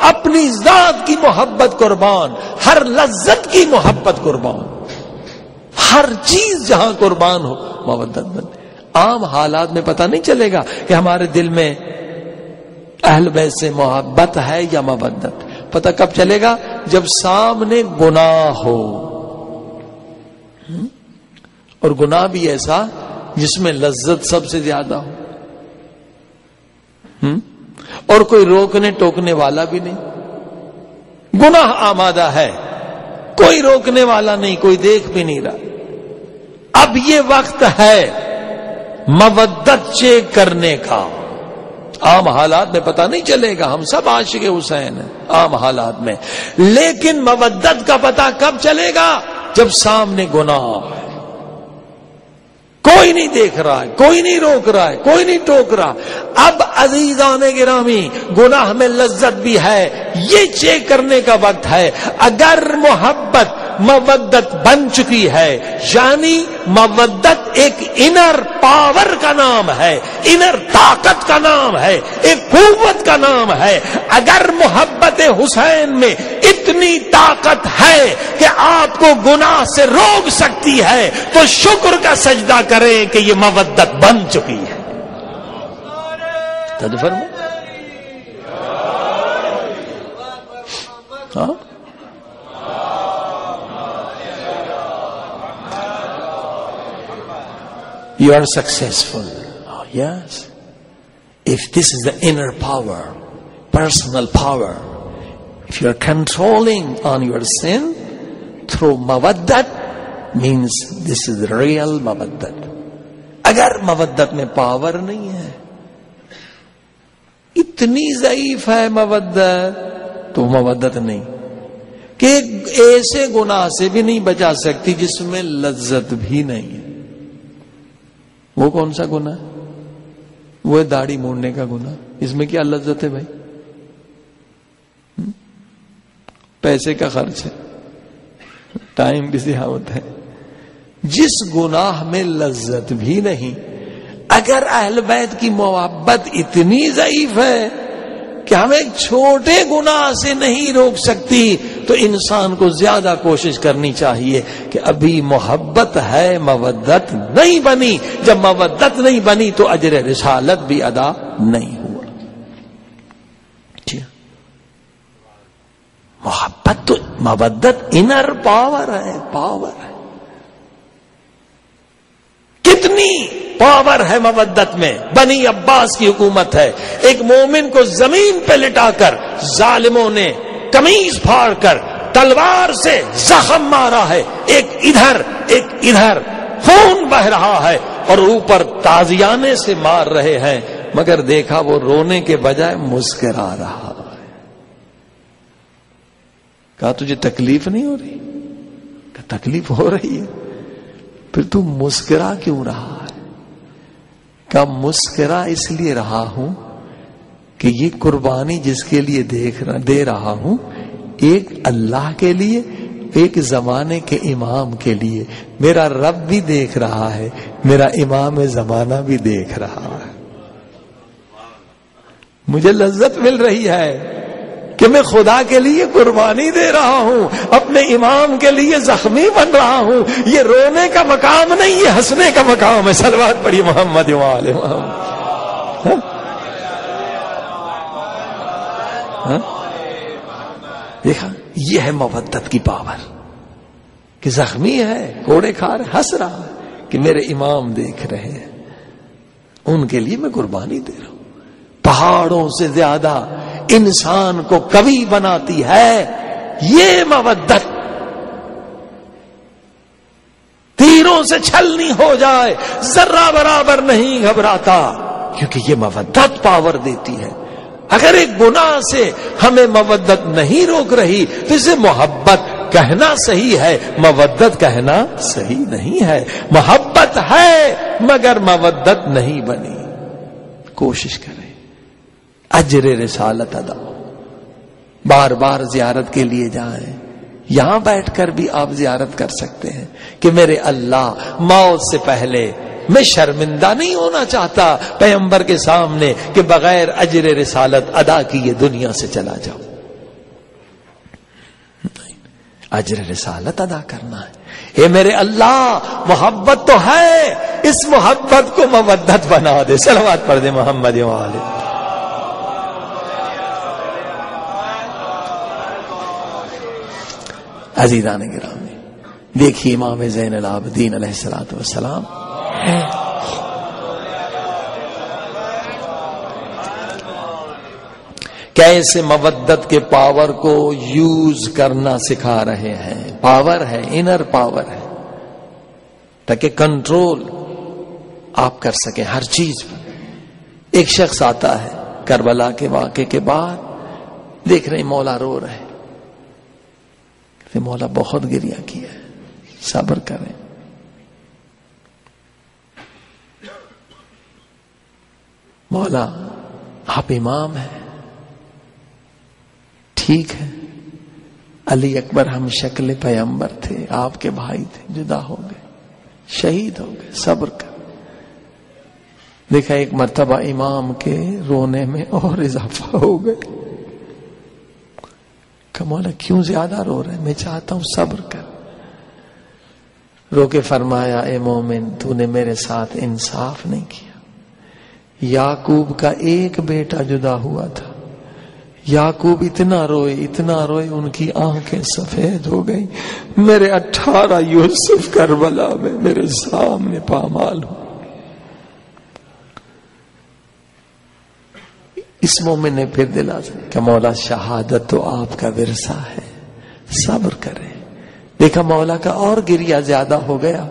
اپنی ذات کی محبت قربان، ہر لذت کی محبت قربان، ہر چیز جہاں قربان ہو مودت بن. عام حالات میں پتہ نہیں چلے گا کہ ہمارے دل میں اہل بیت سے محبت ہے یا مودت. پتہ کب چلے گا؟ جب سامنے گناہ ہو، اور گناہ بھی ایسا جس میں لذت سب سے زیادہ ہو، اور کوئی روکنے ٹوکنے والا بھی نہیں. گناہ آمادہ ہے، کوئی روکنے والا نہیں، کوئی دیکھ بھی نہیں رہا. اب یہ وقت ہے مودت چیک کرنے کا. عام حالات میں پتہ نہیں چلے گا، ہم سب عاشق حسین ہیں عام حالات میں، لیکن مودت کا پتہ کب چلے گا؟ جب سامنے گناہ ہے، کوئی نہیں دیکھ رہا ہے، کوئی نہیں روک رہا ہے، کوئی نہیں ٹوک رہا. اب عزیزان گرامی، گناہ میں لذت بھی ہے، یہ چیک کرنے کا وقت ہے. اگر محبت مودت بن چکی ہے، یعنی مودت ایک انر پاور کا نام ہے، انر طاقت کا نام ہے، ایک قوت کا نام ہے. اگر محبت حسین میں اتنی طاقت ہے کہ آپ کو گناہ سے روک سکتی ہے تو شکر کا سجدہ کریں کہ یہ مودت بن چکی ہے. تدفر میں ہاں you are successful. Oh, yes. If this is the inner power, personal power, if you are controlling on your sin through mawaddat, means this is real mawaddat. اگر mawaddat میں پاور نہیں ہے, اتنی ضعیف ہے mawaddat, تو mawaddat نہیں کہ ایسے گناہ سے بھی نہیں بچا سکتی جس میں لذت بھی نہیں ہے. وہ کون سا گناہ ہے؟ وہ ہے داڑھی مونڈنے کا گناہ. اس میں کیا لذت ہے بھائی؟ پیسے کا خرچ ہے, ٹائم بھی ضیاع ہوتا ہے. جس گناہ میں لذت بھی نہیں, اگر اہل بیت کی محبت اتنی ضعیف ہے کہ ہم ایک چھوٹے گناہ سے نہیں روک سکتی, تو انسان کو زیادہ کوشش کرنی چاہیے کہ ابھی محبت ہے, مودت نہیں بنی. جب مودت نہیں بنی تو اجر رسالت بھی ادا نہیں ہوا. محبت تو مودت انر پاور ہے, پاور ہے. کتنی پاور ہے مودت میں. بنی عباس کی حکومت ہے, ایک مومن کو زمین پہ لٹا کر ظالموں نے قمیض پھاڑ کر تلوار سے زخم مارا ہے, ایک ادھر خون بہ رہا ہے, اور اوپر تازیانے سے مار رہے ہیں, مگر دیکھا وہ رونے کے بجائے مسکرا رہا ہے. کہا تجھے تکلیف نہیں ہو رہی؟ کہا تکلیف ہو رہی ہے. پھر تو مسکرا کیوں رہا ہے؟ کہا مسکرا اس لیے رہا ہوں کہ یہ قربانی جس کے لیے دے رہا ہوں, ایک اللہ کے لیے, ایک زمانے کے امام کے لیے. میرا رب بھی دیکھ رہا ہے, میرا امام زمانہ بھی دیکھ رہا ہے. مجھے لذت مل رہی ہے کہ میں خدا کے لیے قربانی دے رہا ہوں, اپنے امام کے لیے زخمی بن رہا ہوں. یہ رونے کا مقام نہیں, یہ ہنسنے کا مقام ہے. صلوات پڑھی محمد و آل محمد. دیکھا, یہ ہے مودت کی پاور کہ زخمی ہے, کوڑے کھا رہے, ہنس رہا ہے کہ میرے امام دیکھ رہے ہیں, ان کے لیے میں قربانی دے رہا ہوں. پہاڑوں سے زیادہ انسان کو قوی بناتی ہے یہ مودت. تیروں سے چھلنی ہو جائے ذرہ برابر نہیں گھبراتا, کیونکہ یہ مودت پاور دیتی ہے. اگر ایک گناہ سے ہمیں مودت نہیں روک رہی تو اسے محبت کہنا صحیح ہے, مودت کہنا صحیح نہیں ہے. محبت ہے مگر مودت نہیں بنی. کوشش کریں, اجر رسالت ادا ہو. بار بار زیارت کے لیے جائیں. یہاں بیٹھ کر بھی آپ زیارت کر سکتے ہیں کہ میرے اللہ, موت سے پہلے میں شرمندہ نہیں ہونا چاہتا پیغمبر کے سامنے کہ بغیر اجر رسالت ادا کیے دنیا سے چلا جاؤں. اجر رسالت ادا کرنا ہے. اے میرے اللہ, محبت تو ہے, اس محبت کو مودت بنا دے. صلوات پڑھ دے محمد و آل. عزیزان گرامی, دیکھیے امام زین العابدین علیہ الصلوۃ والسلام کیسے مودت کے پاور کو یوز کرنا سکھا رہے ہیں. پاور ہے, انر پاور ہے, تاکہ کنٹرول آپ کر سکیں ہر چیز پر. ایک شخص آتا ہے کربلا کے واقعے کے بعد, دیکھ رہے مولا رو رہے, مولا بہت گریہ کیا ہے, صبر کریں. مولا آپ امام ہیں, ٹھیک ہے, علی اکبر ہم شکل پیغمبر تھے, آپ کے بھائی تھے, جدا ہو گئے, شہید ہو گئے, صبر کر. دیکھا ایک مرتبہ امام کے رونے میں اور اضافہ ہو گئے کہ مولا کیوں زیادہ رو رہے؟ میں چاہتا ہوں صبر کر. رو کے فرمایا اے مومن تو نے میرے ساتھ انصاف نہیں کیا. یعقوب کا ایک بیٹا جدا ہوا تھا. یعقوب اتنا روئے ان کی آنکھیں سفید ہو گئی. میرے 18 یوسف کربلا میں میرے سامنے پامال ہو. اس مومن نے پھر دلا کہ مولا شہادت تو آپ کا ورثہ ہے، صبر کرے. دیکھا مولا کا اور گریا زیادہ ہو گیا.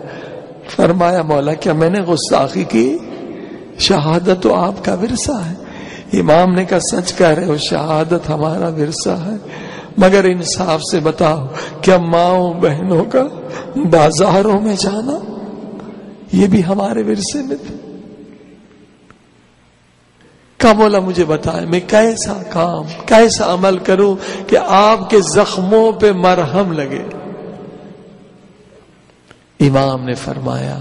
فرمایا مولا کیا میں نے غصاخی کی؟ شہادت تو آپ کا ورثہ ہے. امام نے کہا سچ کہہ رہے ہو، شہادت ہمارا ورثہ ہے، مگر انصاف سے بتاؤ کیا ماؤں بہنوں کا بازاروں میں جانا یہ بھی ہمارے ورثے میں تھا؟ کہ مولا مجھے بتائے میں کیسا کام کیسا عمل کروں کہ آپ کے زخموں پہ مرہم لگے. امام نے فرمایا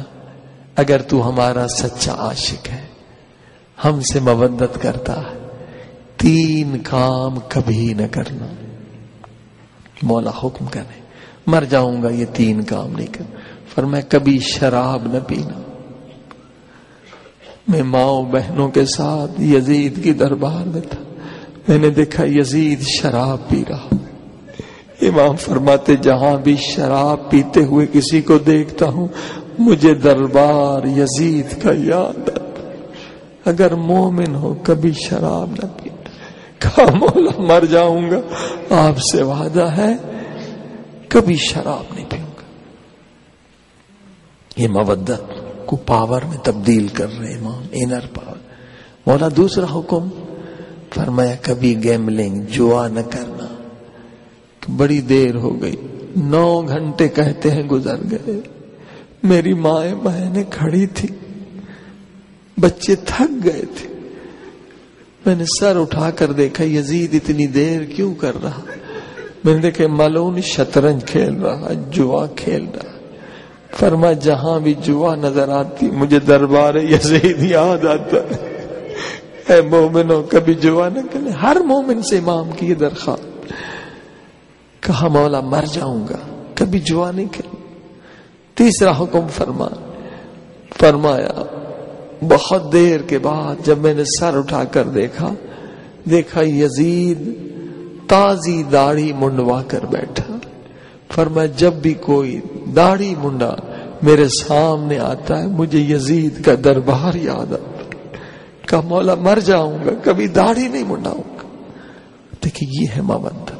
اگر تو ہمارا سچا عاشق ہے، ہم سے مودت کرتا ہے، 3 کام کبھی نہ کرنا. مولا حکم کرے مر جاؤں گا یہ 3 کام نہیں کرنا. فرمایا کبھی شراب نہ پینا. میں ماؤں بہنوں کے ساتھ یزید کی دربار میں تھا، میں نے دیکھا یزید شراب پی رہا. امام فرماتے جہاں بھی شراب پیتے ہوئے کسی کو دیکھتا ہوں مجھے دربار یزید کا یاد آتا. اگر مومن ہو کبھی شراب نہ پیتا. کہا مولا مر جاؤں گا، آپ سے وعدہ ہے کبھی شراب نہیں پیوں گا. یہ مودت کو پاور میں تبدیل کر رہے امام، انر پاور. مولا دوسرا حکم فرمایا کبھی گیملنگ جوا نہ کرنا. بڑی دیر ہو گئی، 9 گھنٹے کہتے ہیں گزر گئے. میری مائیں بہنیں کھڑی تھی، بچے تھک گئے تھے. میں نے سر اٹھا کر دیکھا یزید اتنی دیر کیوں کر رہا. میں نے دیکھا ملون شطرنج کھیل رہا، جوا کھیل رہا. فرما جہاں بھی جوا نظر آتی مجھے دربار یزید یاد آتا. اے مومنوں کبھی جوا نہ کرے. ہر مومن سے امام کی یہ درخواست. کہا مولا مر جاؤں گا کبھی جوا نہیں کرے. تیسرا حکم فرمایا بہت دیر کے بعد جب میں نے سر اٹھا کر دیکھا یزید تازی داڑھی منڈوا کر بیٹھا. فرمایا جب بھی کوئی داڑھی منڈا میرے سامنے آتا ہے مجھے یزید کا دربار یاد آتا. کہا مولا مر جاؤں گا کبھی داڑھی نہیں منڈاؤں گا. دیکھیں یہ ہے مودت.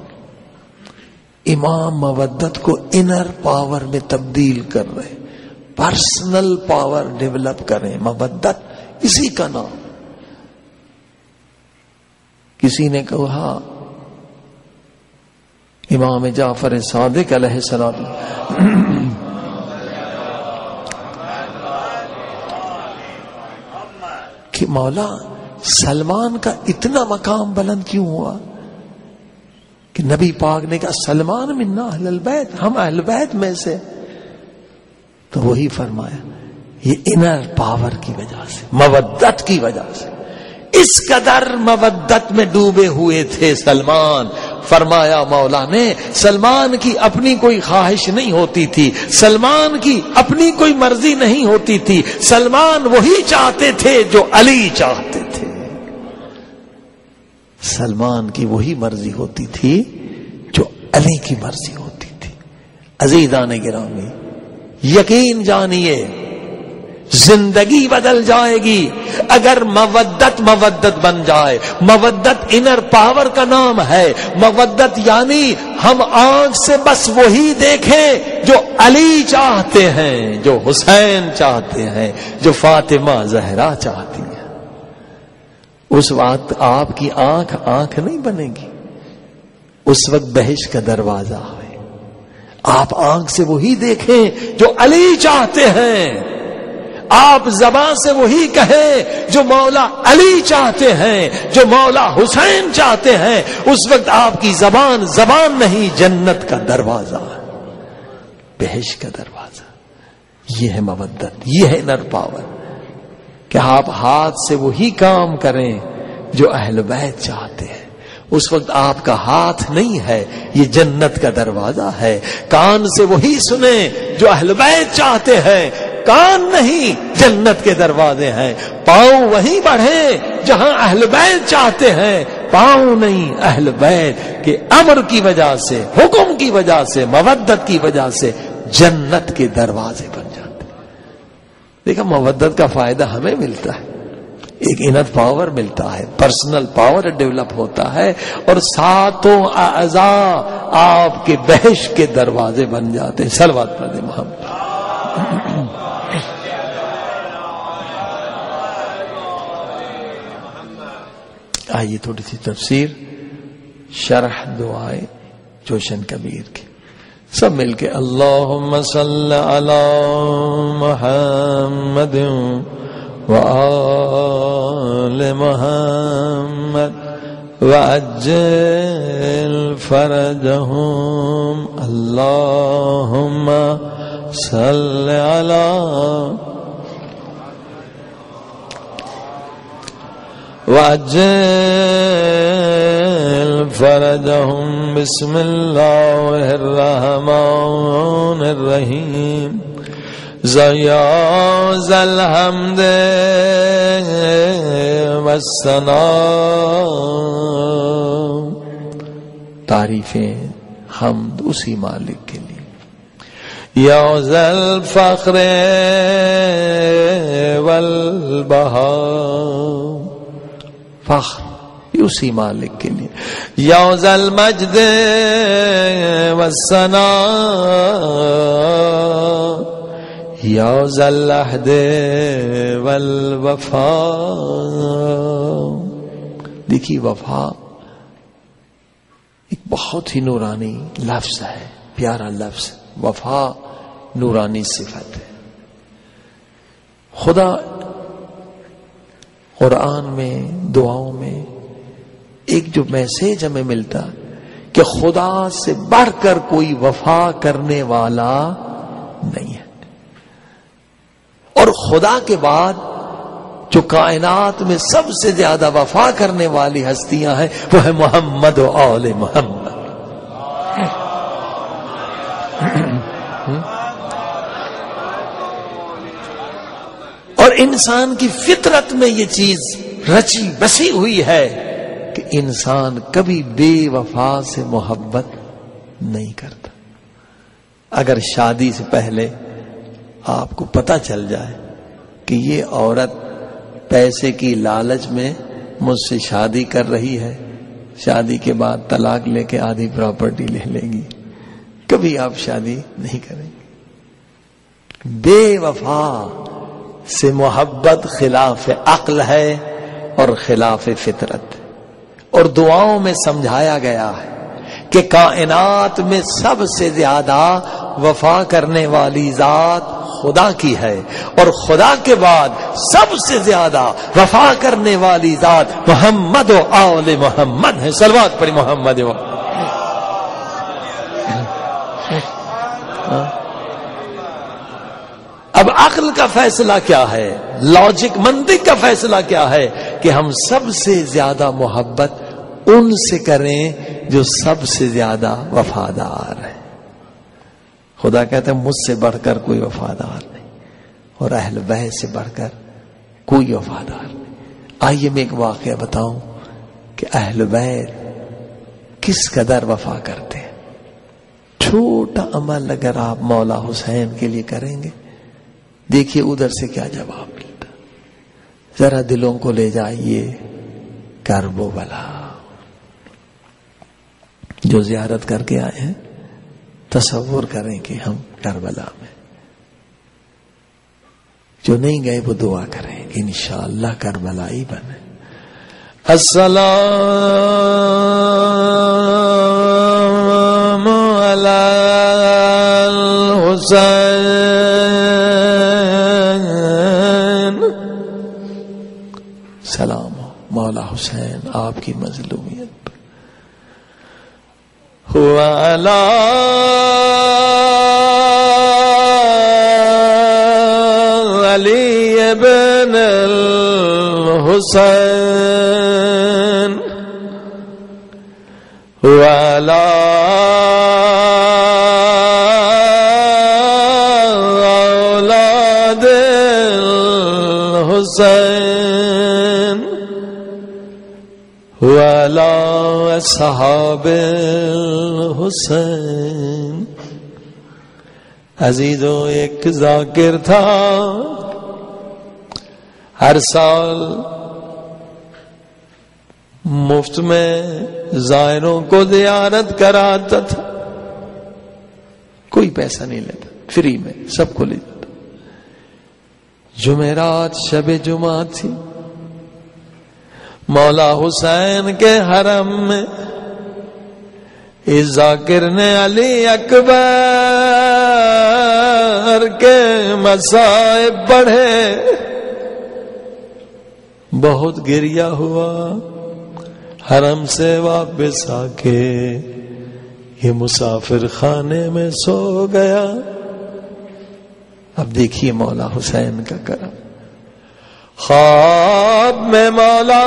امام مودت کو انر پاور میں تبدیل کر رہے، پرسنل پاور ڈیولپ کریں. مودت اسی کا نام. کسی نے کہا امام جعفر صادق علیہ السلام کہ مولا سلمان کا اتنا مقام بلند کیوں ہوا؟ کہ نبی پاک نے کہا سلمان منا اہل البیت، ہم اہل بیت میں سے. تو وہی فرمایا یہ انر پاور کی وجہ سے، مودت کی وجہ سے. اس قدر مودت میں ڈوبے ہوئے تھے سلمان. فرمایا مولا نے سلمان کی اپنی کوئی خواہش نہیں ہوتی تھی، سلمان کی اپنی کوئی مرضی نہیں ہوتی تھی. سلمان وہی چاہتے تھے جو علی چاہتے تھے. سلمان کی وہی مرضی ہوتی تھی جو علی کی مرضی ہوتی تھی. عزیزان گرامی یقین جانیے زندگی بدل جائے گی اگر مودت بن جائے. مودت انر پاور کا نام ہے. مودت یعنی ہم آنکھ سے بس وہی دیکھیں جو علی چاہتے ہیں، جو حسین چاہتے ہیں، جو فاطمہ زہرا چاہتی ہیں. اس وقت آپ کی آنکھ نہیں بنے گی. اس وقت بہشت کا دروازہ ہے. آپ آنکھ سے وہی دیکھیں جو علی چاہتے ہیں. آپ زبان سے وہی کہیں جو مولا علی چاہتے ہیں، جو مولا حسین چاہتے ہیں. اس وقت آپ کی زبان نہیں، جنت کا دروازہ، بہشت کا دروازہ. یہ ہے مودت، یہ ہے انر پاور. کہ آپ ہاتھ سے وہی کام کریں جو اہل بیت چاہتے ہیں. اس وقت آپ کا ہاتھ نہیں ہے، یہ جنت کا دروازہ ہے. کان سے وہی سنیں جو اہل بیت چاہتے ہیں، کان نہیں جنت کے دروازے ہیں. پاؤں وہیں بڑھے جہاں اہل بیت چاہتے ہیں، پاؤں نہیں اہل بیت کے امر کی وجہ سے، حکم کی وجہ سے، مودت کی وجہ سے جنت کے دروازے بن جاتے. دیکھا مودت کا فائدہ ہمیں ملتا ہے، ایک انر پاور ملتا ہے، پرسنل پاور ڈیولپ ہوتا ہے، اور ساتوں اعضاء آپ کے بہشت کے دروازے بن جاتے ہیں. صلوات پڑھ دیں محمد. آئیے تھوڑی سی تفسیر شرح دعائے جوشن کبیر کی سب مل کے. اللہم صل علی محمد وآل محمد وعجل فرجهم. اللہم صل علی وعجل فرجهم. بسم اللہ الرحمن الرحیم. یا ذا الحمد والثناء. تعریفیں حمد اسی مالک کے لیے. یا ذا الفخر والبہاء. فخر اسی مالک کے لیے. یا ذا المجد والثناء. یا ذا العہد والوفاء. دیکھیے وفا ایک بہت ہی نورانی لفظ ہے، پیارا لفظ. وفا نورانی صفت ہے. خدا قرآن میں دعاؤں میں ایک جو میسج ہمیں ملتا کہ خدا سے بڑھ کر کوئی وفا کرنے والا نہیں ہے، اور خدا کے بعد جو کائنات میں سب سے زیادہ وفا کرنے والی ہستیاں ہیں وہ ہے محمد و آل محمد. اور انسان کی فطرت میں یہ چیز رچی بسی ہوئی ہے کہ انسان کبھی بے وفا سے محبت نہیں کرتا. اگر شادی سے پہلے آپ کو پتہ چل جائے کہ یہ عورت پیسے کی لالچ میں مجھ سے شادی کر رہی ہے، شادی کے بعد طلاق لے کے آدھی پراپرٹی لے لے گی، کبھی آپ شادی نہیں کریں گے. بے وفا سے محبت خلاف عقل ہے اور خلاف فطرت. اور دعاؤں میں سمجھایا گیا ہے کہ کائنات میں سب سے زیادہ وفا کرنے والی ذات خدا کی ہے، اور خدا کے بعد سب سے زیادہ وفا کرنے والی ذات محمد و آل محمد ہے. صلوات پڑھی محمد و. اب عقل کا فیصلہ کیا ہے، لاجک منطق کا فیصلہ کیا ہے کہ ہم سب سے زیادہ محبت ان سے کریں جو سب سے زیادہ وفادار ہے. خدا کہتا ہے مجھ سے بڑھ کر کوئی وفادار نہیں، اور اہل بیت سے بڑھ کر کوئی وفادار نہیں. آئیے میں ایک واقعہ بتاؤں کہ اہل بیت کس قدر وفا کرتے ہیں. چھوٹا عمل اگر آپ مولا حسین کے لیے کریں گے، دیکھیے ادھر سے کیا جواب ملتا. ذرا دلوں کو لے جائیے کرب و بلا. جو زیارت کر کے آئے ہیں تصور کریں کہ ہم کربلا میں، جو نہیں گئے وہ دعا کریں انشاءاللہ کربلا ہی بنے. السلام علی الحسین. سلام مولا حسین آپ کی مظلومیت وعلی علی ابن الحسین وعلی اولاد الحسین وعلی اصحاب الحسین. عزیزو، ایک ذاکر تھا، ہر سال مفت میں زائروں کو زیارت کراتا تھا، کوئی پیسہ نہیں لیتا، فری میں سب کو لیتا تھا. جمعرات شب جمعہ تھی، مولا حسین کے حرم میں اس ذاکر نے علی اکبر کے مصائب پڑھے، بہت گریہ ہوا. حرم سے واپس آ کے یہ مسافر خانے میں سو گیا. اب دیکھیے مولا حسین کا کرم. خواب میں مولا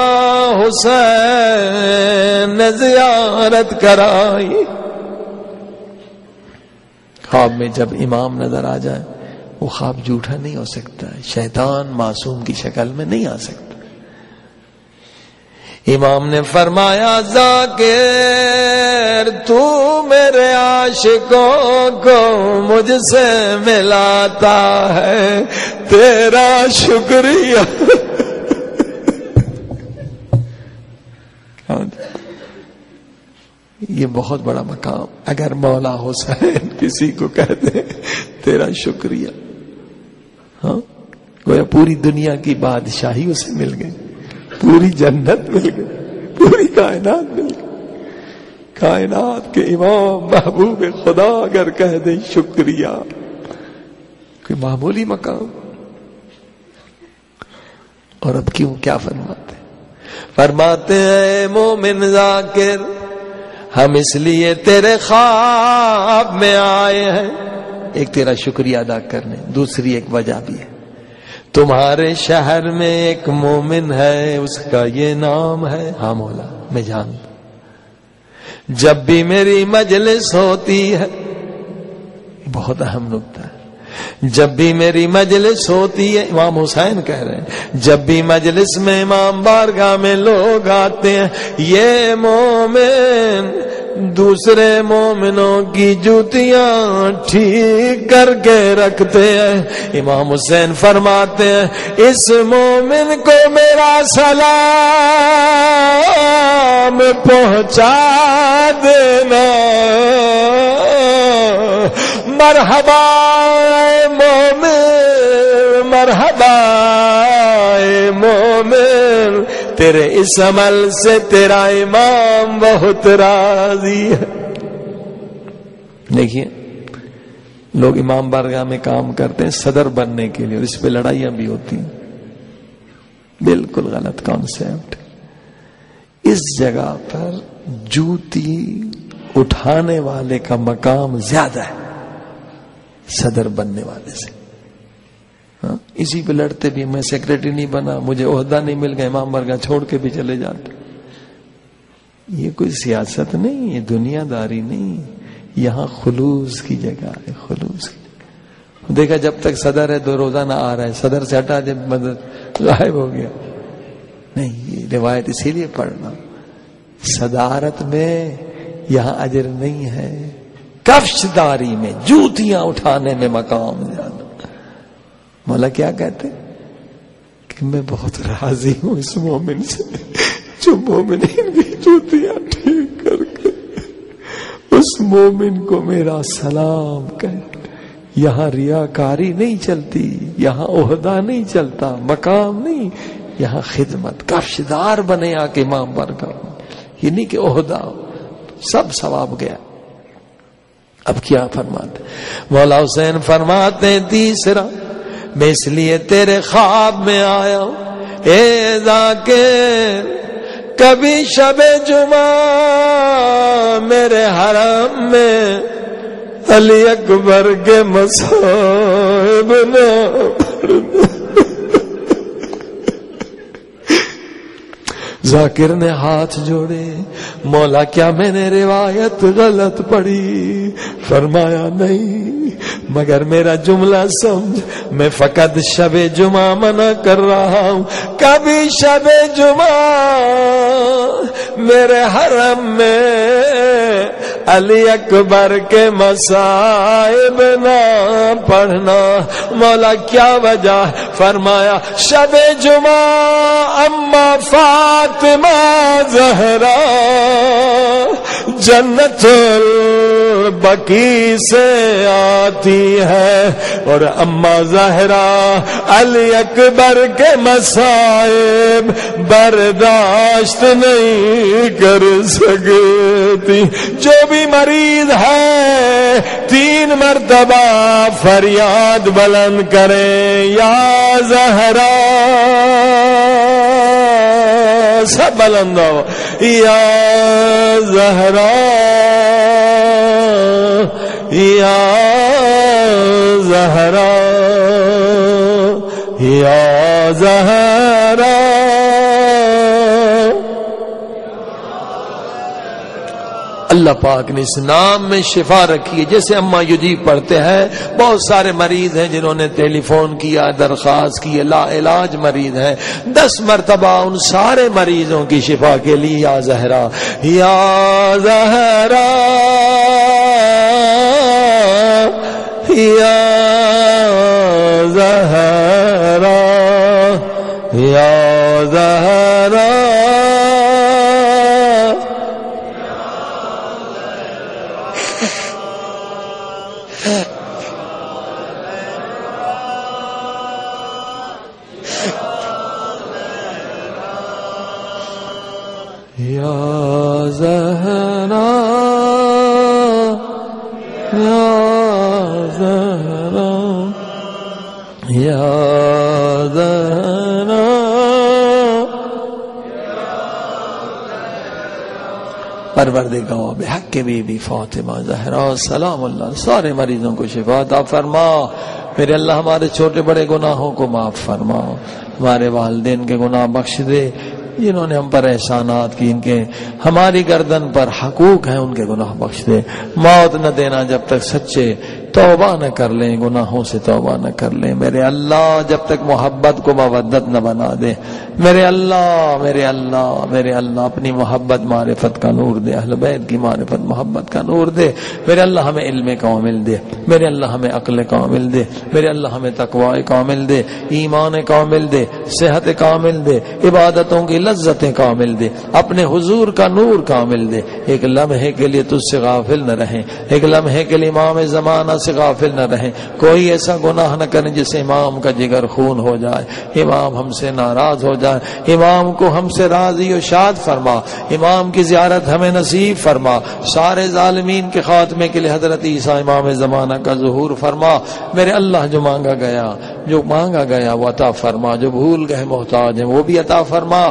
حسین نے زیارت کرائی. خواب میں جب امام نظر آ جائے وہ خواب جھوٹا نہیں ہو سکتا ہے، شیطان معصوم کی شکل میں نہیں آ سکتا. امام نے فرمایا ذاکر تو میرے عاشقوں کو مجھ سے ملاتا ہے، تیرا شکریہ. یہ بہت بڑا مقام. اگر مولا حسین کسی کو کہتے تیرا شکریہ، ہاں گویا پوری دنیا کی بادشاہی اسے مل گئی، پوری جنت مل گئی، پوری کائنات مل گئی. کائنات کے امام محبوب خدا اگر کہہ دے شکریہ، کوئی معمولی مقام. اور اب کیوں کیا فرماتے ہیں مومن ذاکر، ہم اس لیے تیرے خواب میں آئے ہیں، ایک تیرا شکریہ ادا کرنے، دوسری ایک وجہ بھی ہے. تمہارے شہر میں ایک مومن ہے، اس کا یہ نام ہے. ہاں مولا میں جانتا، جب بھی میری مجلس ہوتی ہے، بہت اہم نکتہ ہے، جب بھی میری مجلس ہوتی ہے، امام حسین کہہ رہے ہیں، جب بھی مجلس میں امام بارگاہ میں لوگ آتے ہیں، یہ مومن دوسرے مومنوں کی جوتیاں ٹھیک کر کے رکھتے ہیں. امام حسین فرماتے ہیں اس مومن کو میرا سلام پہنچا دینا. مرحبا مومن، مرحبا مومن، تیرے اس عمل سے تیرا امام بہت راضی ہے. دیکھیے لوگ امام بارگاہ میں کام کرتے ہیں صدر بننے کے لیے، اور اس پہ لڑائیاں بھی ہوتی ہیں. بالکل غلط کانسیپٹ. اس جگہ پر جوتی اٹھانے والے کا مقام زیادہ ہے صدر بننے والے سے. اسی پہ لڑتے بھی، میں سیکریٹری نہیں بنا، مجھے عہدہ نہیں مل گیا، امام بارگاہ چھوڑ کے بھی چلے جاتے. یہ کوئی سیاست نہیں، یہ دنیا داری نہیں، یہاں خلوص کی جگہ ہے، خلوص کی جگہ. دیکھا جب تک صدر ہے دو روزانہ آ رہا ہے، صدر سے ہٹا جب مدد غائب ہو گیا. نہیں، یہ روایت اسی لیے پڑھنا، صدارت میں یہاں اجر نہیں ہے، کفش داری میں، جوتیاں اٹھانے میں مقام زیادہ. مولا کیا کہتے کہ میں بہت راضی ہوں اس مومن سے جو مومنین کی جوتیاں ٹھیک کر کے اس مومن کو میرا سلام کہے. یہاں ریاکاری نہیں چلتی، یہاں عہدہ نہیں چلتا، مقام نہیں، یہاں خدمت. کفشدار بنے آ کے امام بارگاہ، یہ نہیں کہ عہدہ، سب ثواب گیا. اب کیا فرماتے مولا حسین؟ فرماتے تیسرا، میں اس لیے تیرے خواب میں آیا ہوں اے ذاکر، کبھی شب جمعہ میرے حرم میں علی اکبر کے مصائب نہ ذاکر نے ہاتھ جوڑے، مولا کیا میں نے روایت غلط پڑھی؟ فرمایا نہیں، مگر میرا جملہ سمجھ، میں فقط شب جمعہ منع کر رہا ہوں، کبھی شب جمعہ میرے حرم میں علی اکبر کے مصائب نہ پڑھنا۔ مولا کیا وجہ؟ فرمایا شب جمعہ اما فاطمہ زہرا جنت البقیع سے آتی ہے، اور اما زہرا علی اکبر کے مصائب برداشت نہیں کر سکتی۔ جو بھی مریض ہے 3 مرتبہ فریاد بلند کریں، یا زہرا، سب بلند ہو، یا زہرا، یا زہرا، یا زہرا۔ اللہ پاک نے اس نام میں شفا رکھی ہے۔ جیسے اما یجیب پڑھتے ہیں، بہت سارے مریض ہیں جنہوں نے ٹیلی فون کیا، درخواست کی، لا علاج مریض ہیں، 10 مرتبہ ان سارے مریضوں کی شفا کے لیے یا زہرا، یا زہرا، یا زہرا، یا زہرا۔ یا زہرا، یا زہرا، یا زہرا۔ پروردگار بحق کے بی بی فاطمہ زہرا سلام اللہ سارے مریضوں کو شفا عطا فرما۔ میرے اللہ ہمارے چھوٹے بڑے گناہوں کو معاف فرما، ہمارے والدین کے گناہ بخش دے، جنہوں نے ہم پر احسانات کی، ان کے ہماری گردن پر حقوق ہیں، ان کے گناہ بخش دے۔ موت نہ دینا جب تک سچے توبہ نہ کر لیں، گناہوں سے توبہ نہ کر لیں۔ میرے اللہ جب تک محبت کو مودت نہ بنا دے، میرے اللہ میرے اللہ میرے اللہ اپنی محبت معرفت کا نور دے، اہل بیت کی معرفت محبت کا نور دے۔ میرے اللہ ہمیں علم کامل دے، میرے اللہ ہمیں عقل کامل دے، میرے اللہ ہمیں تقوی کامل دے، ایمان کامل دے، صحت کامل دے، عبادتوں کی لذتیں کامل دے، اپنے حضور کا نور کامل دے۔ ایک لمحے کے لیے تجھ سے غافل نہ رہیں، ایک لمحے کے لیے امام زمانہ سے غافل نہ رہیں، کوئی ایسا گناہ نہ کریں جس سے امام کا جگر خون ہو جائے، امام ہم سے ناراض ہو جائے۔ امام کو ہم سے راضی و شاد فرما، امام کی زیارت ہمیں نصیب فرما، سارے ظالمین کے خاتمے کے لیے حضرت عیسیٰ امام زمانہ کا ظہور فرما۔ میرے اللہ جو مانگا گیا وہ عطا فرما، جو بھول گئے محتاج ہیں وہ بھی عطا فرما۔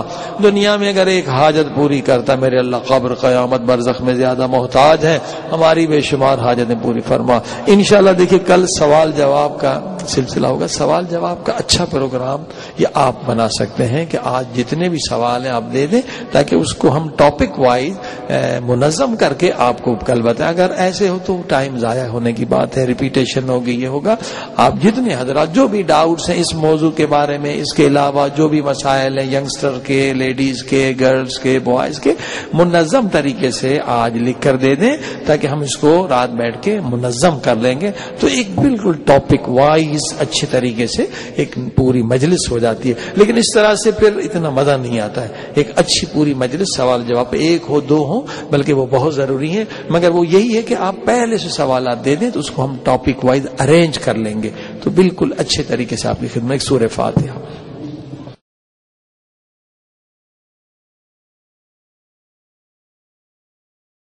دنیا میں اگر ایک حاجت پوری کرتا میرے اللہ، قبر قیامت برزخ میں زیادہ محتاج ہیں، ہماری بے شمار حاجتیں پوری فرما۔ انشاءاللہ دیکھیے کل سوال جواب کا سلسلہ ہوگا، سوال جواب کا اچھا پروگرام یہ آپ بنا سکتے ہیں کہ آج جتنے بھی سوال ہیں آپ دے دیں، تاکہ اس کو ہم ٹاپک وائز منظم کر کے آپ کو کل بتائیں۔ اگر ایسے ہو تو ٹائم ضائع ہونے کی بات ہے، ریپیٹیشن ہوگی، یہ ہوگا۔ آپ جتنے حضرات جو بھی ڈاؤٹس ہیں اس موضوع کے بارے میں، اس کے علاوہ جو بھی مسائل ہیں ینگسٹر کے، لیڈیز کے، گرلز کے، بوائز کے، منظم طریقے سے آج لکھ کر دے دیں، تاکہ ہم اس کو رات بیٹھ کے منظم کر لیں گے تو ایک بالکل ٹاپک وائز اچھے طریقے سے ایک پوری مجلس ہو جاتی ہے۔ لیکن اس طرح سے پھر اتنا مزہ نہیں آتا ہے۔ ایک اچھی پوری مجلس سوال جواب، ایک ہو دو ہو، بلکہ وہ بہت ضروری ہے، مگر وہ یہی ہے کہ آپ پہلے سے سوالات دے دیں تو اس کو ہم ٹاپک وائز ارینج کر لیں گے، تو بالکل اچھے طریقے سے آپ کی خدمت۔ ایک سورہ فاتحہ۔